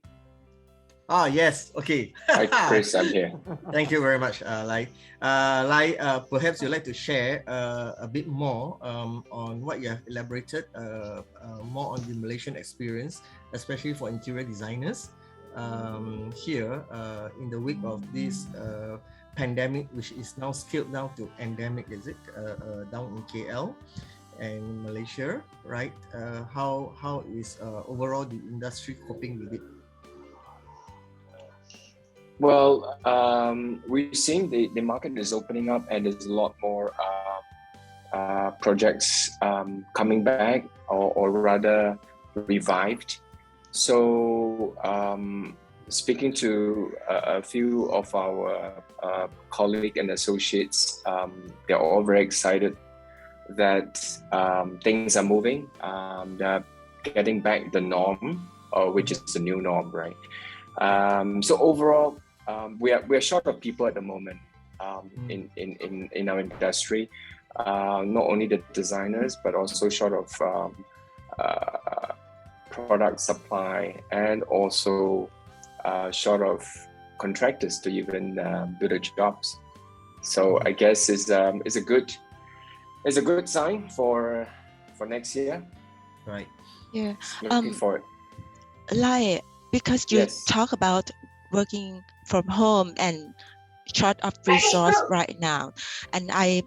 Ah, yes. Okay. Hi, Chris. I'm here. Thank you very much, Lai. Lai, perhaps you'd like to share a bit more on what you have elaborated more on the Malaysian experience, especially for interior designers here in the wake of this pandemic, which is now scaled down to endemic, is it? Down in KL and Malaysia, right? How is overall the industry coping with it? Well, we're seeing the market is opening up, and there's a lot more projects coming back, or rather revived. So speaking to a few of our colleagues and associates, they're all very excited that things are moving. They're getting back the norm, which is the new norm, right? So overall, we are short of people at the moment in our industry. Not only the designers, but also short of product supply, and also short of contractors to even do the jobs. So I guess it's a good sign for next year. Right. Yeah. Looking forward. Lai, because you Yes. talk about working from home and short of resource right now, and I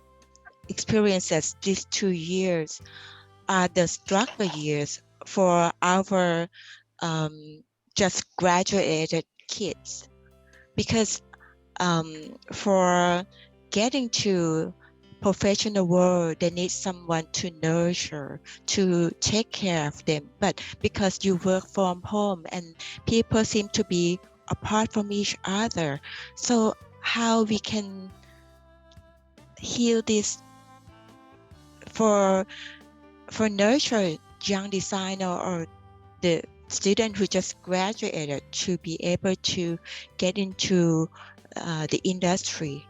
experienced that these 2 years are the struggle years for our just graduated kids, because for getting to professional world, they need someone to nurture, to take care of them. But because you work from home and people seem to be apart from each other, so how we can heal this for nurture young designer or the student who just graduated to be able to get into the industry?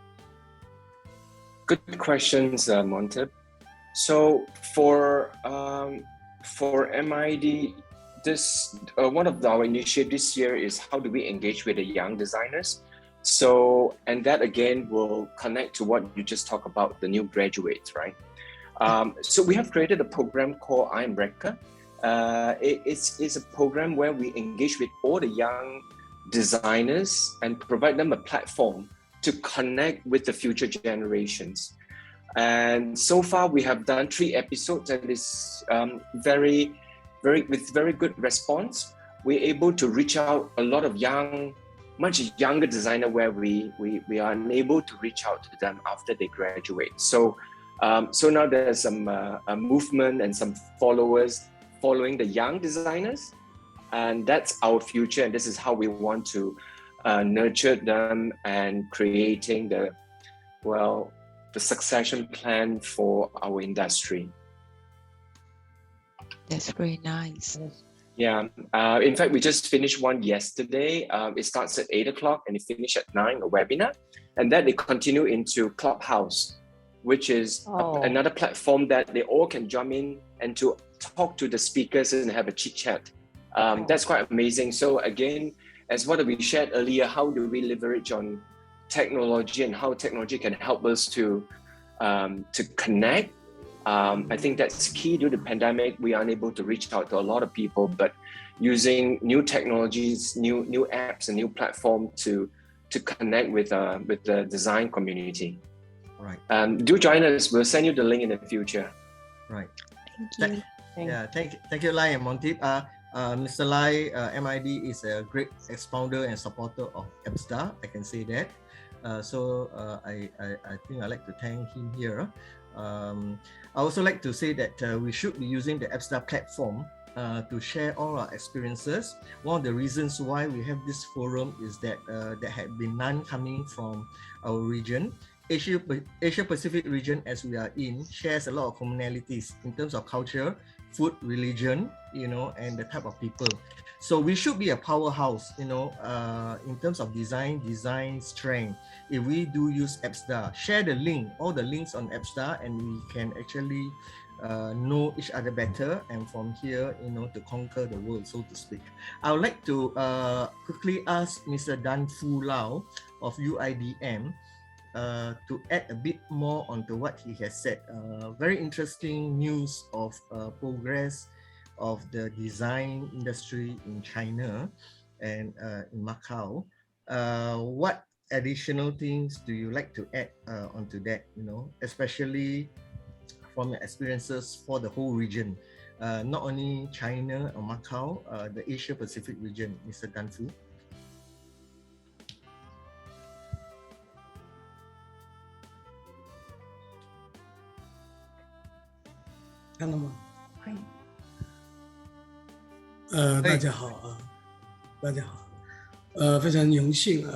Good questions, Monteb. So for MID, this one of our initiatives this year is how do we engage with the young designers. So, and that again will connect to what you just talked about, the new graduates, right? So we have created a program called I Am Reka. It's a program where we engage with all the young designers and provide them a platform to connect with the future generations. And so far we have done 3 episodes, and it's with very good response. We're able to reach out a lot of much younger designer where we are unable to reach out to them after they graduate. So now there's some a movement and some followers following the young designers, and that's our future, and this is how we want to nurture them and creating the succession plan for our industry. That's very nice. Yeah, in fact, we just finished one yesterday. It starts at 8 o'clock and it finished at 9, a webinar. And then they continue into Clubhouse, which is another platform that they all can jump in and to talk to the speakers and have a chit chat. That's quite amazing. So again, as what we shared earlier, how do we leverage on technology and how technology can help us to connect? I think that's key. Due to the pandemic, we are unable to reach out to a lot of people, but using new technologies, new apps and new platform to to connect with the design community. Right. Do join us. We'll send you the link in the future. Right. Thank you. Yeah, thank you, Lai and Montip. Mr. Lai, MID is a great expounder and supporter of EBSDA. I can say that. So I think I'd like to thank him here. I also like to say that we should be using the EBSDA platform to share all our experiences. One of the reasons why we have this forum is that there had been none coming from our region. Asia Pacific region, as we are in, shares a lot of commonalities in terms of culture, food, religion, and the type of people. So we should be a powerhouse, in terms of design strength. If we do use EBSDA, share the link, all the links on EBSDA, and we can actually know each other better, and from here, to conquer the world, so to speak. I would like to quickly ask Mr. Dan Fu Lau of UIDM to add a bit more onto what he has said. Very interesting news of progress of the design industry in China and in Macau. What additional things do you like to add onto that, especially from your experiences for the whole region, not only China or Macau, the Asia Pacific region, Mr. Dan Fu?看到吗？可以。大家好啊，大家好，非常荣幸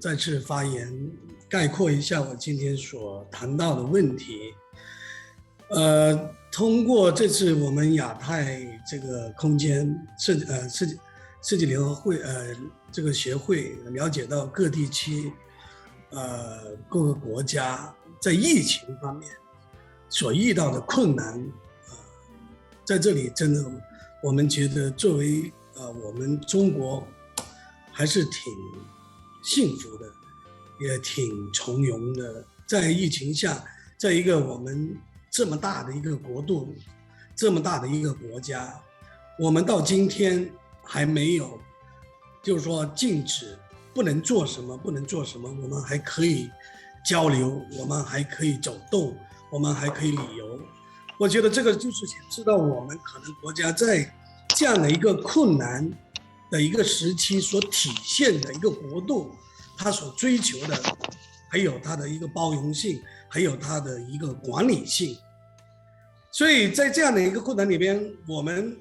再次发言，概括一下我今天所谈到的问题。通过这次我们亚太这个空间设计联合会这个协会了解到各地区各个国家在疫情方面所遇到的困难，在这里真的我们觉得作为我们中国还是挺幸福的，也挺从容的。在疫情下，在一个我们这么大的一个国度，这么大的一个国家，我们到今天还没有就是说禁止不能做什么，不能做什么，我们还可以交流，我们还可以走动，我们还可以旅游。我觉得这个就是显示到我们可能国家在这样的一个困难的一个时期所体现的一个国度，它所追求的，还有它的一个包容性，还有它的一个管理性。所以在这样的一个困难里边，我们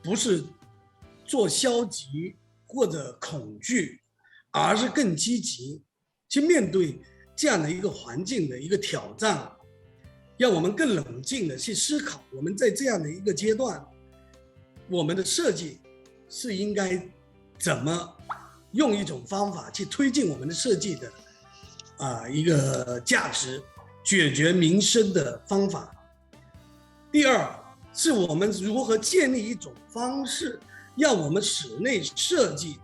不是做消极或者恐惧，而是更积极去面对这样的一个环境的一个挑战，让我们更冷静的去思考，我们在这样的一个阶段，我们的设计是应该怎么用一种方法去推进我们的设计的一个价值，解决民生的方法。第二是我们如何建立一种方式，让我们室内设计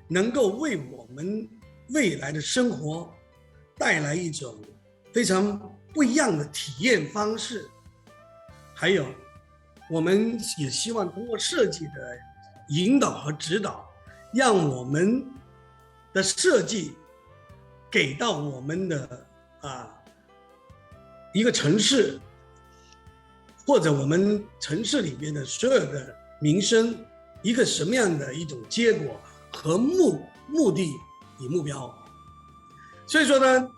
能够为我们未来的生活带来一种非常不一样的体验方式。还有我们也希望通过设计的引导和指导，让我们的设计给到我们的一个城市，或者我们城市里面的所有的民生一个什么样的一种结果和目的与目标。所以说呢，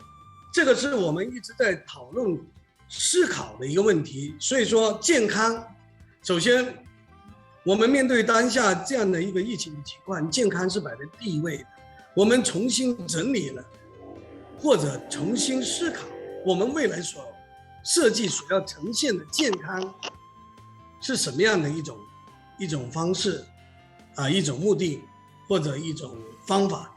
这个是我们一直在讨论思考的一个问题。所以说健康，首先我们面对当下这样的一个疫情的情况，健康是摆在第一位的。我们重新整理了，或者重新思考我们未来所设计所要呈现的健康是什么样的一种方式一种目的或者一种方法。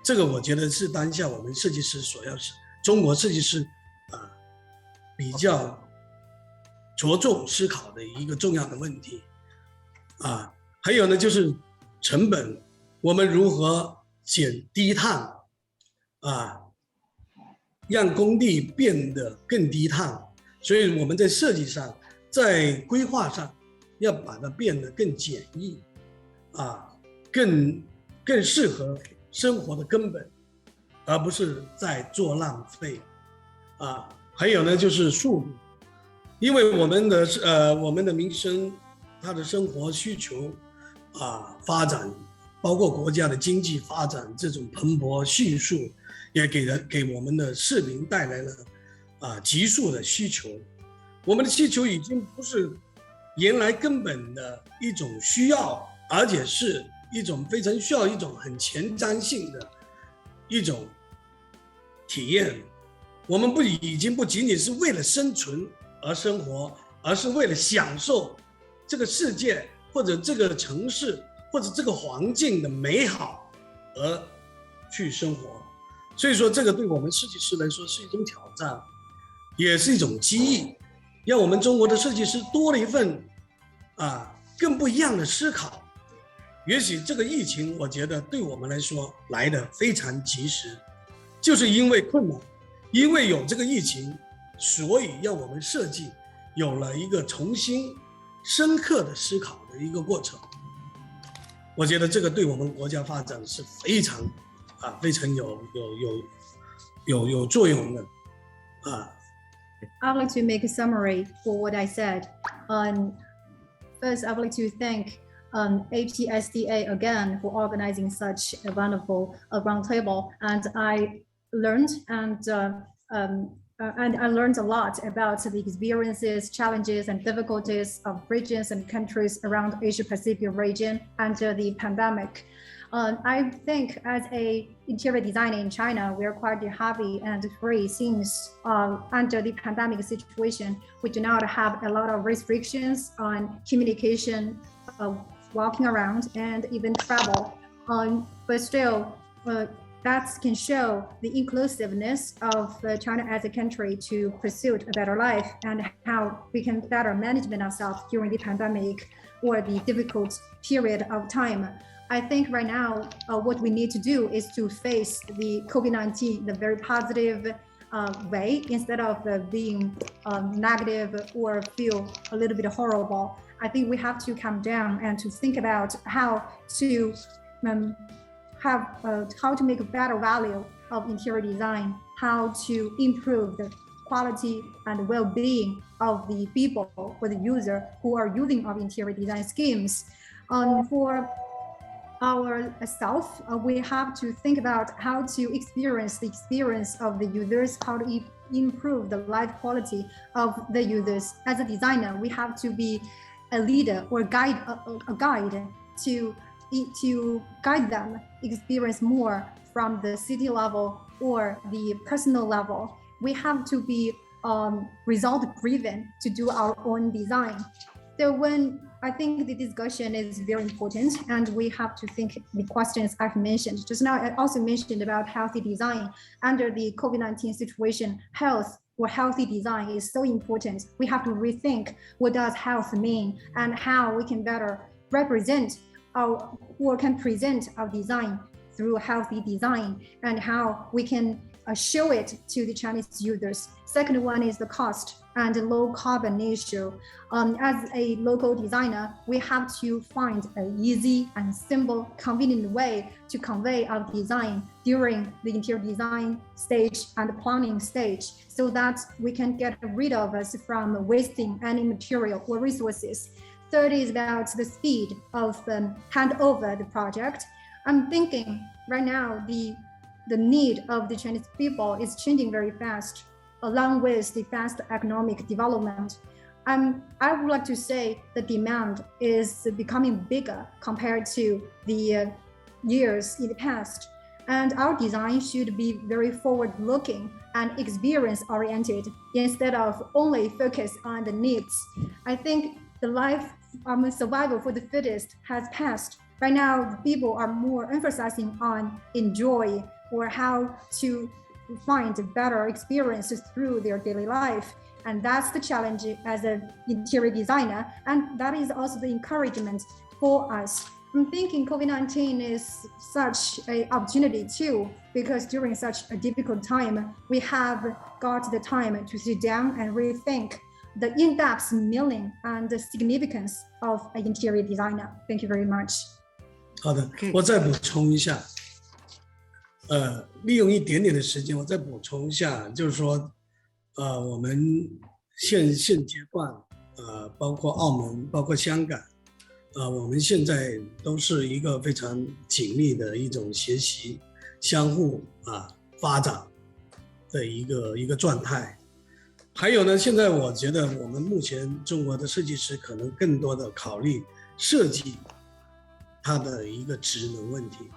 这个我觉得是当下我们设计师所要中国设计师比较着重思考的一个重要的问题还有呢就是成本，我们如何减低碳让工地变得更低碳。所以我们在设计上，在规划上要把它变得更简易更更适合生活的根本，而不是在做浪费。还有呢就是速度，因为我们的民生，他的生活需求发展，包括国家的经济发展这种蓬勃迅速，也给我们的市民带来了急速的需求。我们的需求已经不是原来根本的一种需要，而且是一种非常需要一种很前瞻性的一种体验。我们已经不仅仅是为了生存而生活，而是为了享受这个世界或者这个城市或者这个环境的美好而去生活。所以说这个对我们设计师来说是一种挑战，也是一种机遇，让我们中国的设计师多了一份更不一样的思考。也许这个疫情我觉得对我们来说来得非常及时，就是因为困难，因为有这个疫情，所以让我们设计有了一个重新深刻的思考的一个过程。我觉得这个对我们国家发展是非常有作用的。I'd like to make a summary for what I said. First, I'd like to thank APSDA again for organizing such a wonderful roundtable, and I learned and I learned a lot about the experiences, challenges, and difficulties of regions and countries around Asia Pacific region under the pandemic. I think as a interior designer in China, we are quite happy and free since under the pandemic situation, we do not have a lot of restrictions on communication, walking around, and even travel. But still, that can show the inclusiveness of China as a country to pursue a better life and how we can better manage ourselves during the pandemic or the difficult period of time. I think right now, what we need to do is to face the COVID-19 the very positive way instead of being negative or feel a little bit horrible. I think we have to calm down and to think about how to how to make a better value of interior design, how to improve the quality and well-being of the people or the user who are using our interior design schemes. For ourselves, we have to think about how to experience the experience of the users, how to improve the life quality of the users. As a designer, we have to be a leader or a guide to guide them experience more from the city level or the personal level. We have to be result driven to do our own design. So when I think the discussion is very important and we have to think the questions I've mentioned. Just now, I also mentioned about healthy design. Under the COVID-19 situation, health or healthy design is so important. We have to rethink what does health mean and how we can better represent or can present our design through healthy design and how we can show it to the Chinese users. Second one is the cost and the low carbon issue. As a local designer, we have to find an easy and simple, convenient way to convey our design during the interior design stage and the planning stage so that we can get rid of us from wasting any material or resources. Third is about the speed of hand over the project. I'm thinking right now the need of the Chinese people is changing very fast, along with the fast economic development. I would like to say the demand is becoming bigger compared to the years in the past. And our design should be very forward-looking and experience-oriented instead of only focus on the needs. I think the life survival for the fittest has passed. Right now, the people are more emphasizing on enjoy or how to find better experiences through their daily life. And that's the challenge as an interior designer. And that is also the encouragement for us. I'm thinking COVID-19 is such an opportunity too, because during such a difficult time, we have got the time to sit down and rethink the in-depth meaning and the significance of an interior designer. Thank you very much. 好的，我再补充一下，利用一点点的时间，我再补充一下，就是说，我们现阶段，包括澳门，包括香港，我们现在都是一个非常紧密的一种学习、相互发展的一个状态。还有呢，现在我觉得我们目前中国的设计师可能更多的考虑设计它的一个职能问题，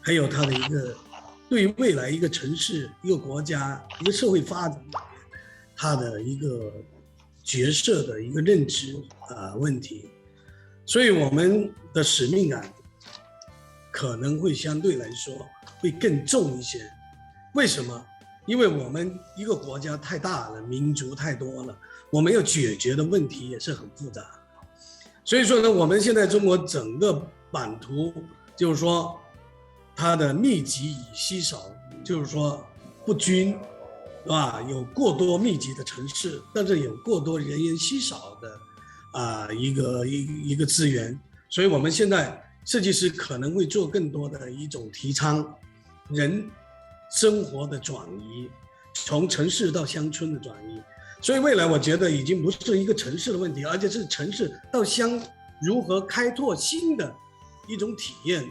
还有它的一个对于未来一个城市、一个国家、一个社会发展它的一个角色的一个认知问题。所以我们的使命感可能会相对来说会更重一些。为什么？因为我们一个国家太大了，民族太多了，我们要解决的问题也是很复杂。所以说呢，我们现在中国整个版图就是说它的密集与稀少，就是说不均，是吧？有过多密集的城市，但是有过多人烟稀少的一个资源。所以我们现在设计师可能会做更多的一种提倡人生活的转移，从城市到乡村的转移。所以未来我觉得已经不是一个城市的问题，而且是城市到乡如何开拓新的一种体验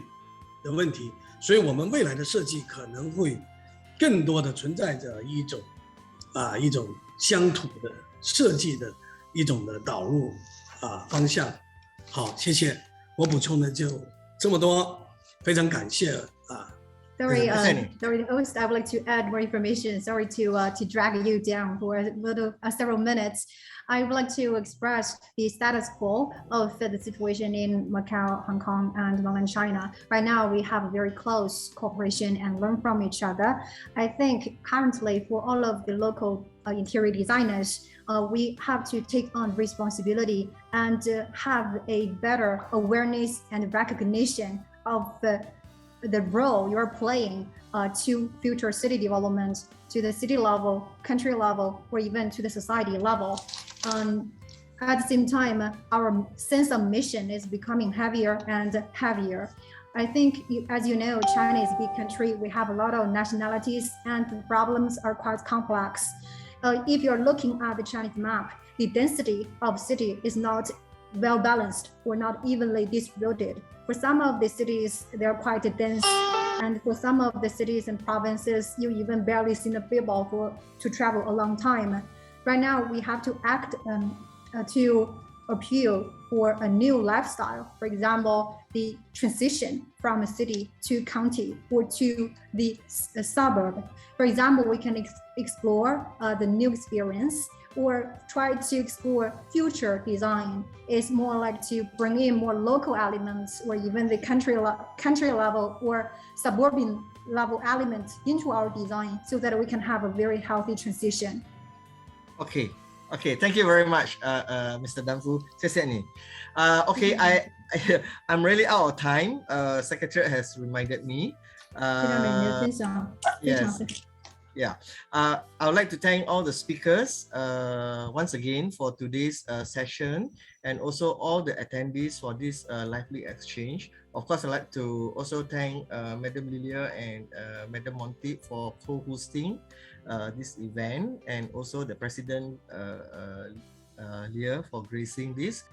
的问题。所以我们未来的设计可能会更多的存在着一种乡土的设计的一种的导入方向。好，谢谢，我补充的就这么多，非常感谢Sorry, the host, I would like to add more information. Sorry to drag you down for several minutes. I would like to express the status quo of the situation in Macau, Hong Kong, and mainland China. Right now, we have a very close cooperation and learn from each other. I think currently for all of the local interior designers, we have to take on responsibility and have a better awareness and recognition of the role you're playing to future city development, to the city level, country level, or even to the society level. At the same time, our sense of mission is becoming heavier and heavier. I think, as you know, China is a big country. We have a lot of nationalities and the problems are quite complex. If you're looking at the Chinese map, the density of city is not well balanced or not evenly distributed. For some of the cities, they're quite dense, and for some of the cities and provinces, you even barely see the people to travel a long time. Right now, we have to act to appeal for a new lifestyle. For example, the transition from a city to county or to the suburb. For example, we can explore the new experience or try to explore future design. Is more like to bring in more local elements or even the country level or suburban level elements into our design so that we can have a very healthy transition. Okay, thank you very much, Mr. Danfu. 谢谢你. Okay, I'm really out of time. Secretary has reminded me. Yes. Yeah, I would like to thank all the speakers once again for today's session, and also all the attendees for this lively exchange. Of course, I'd like to also thank Madam Lilia and Madam Monty for co-hosting this event, and also the President Lia for gracing this.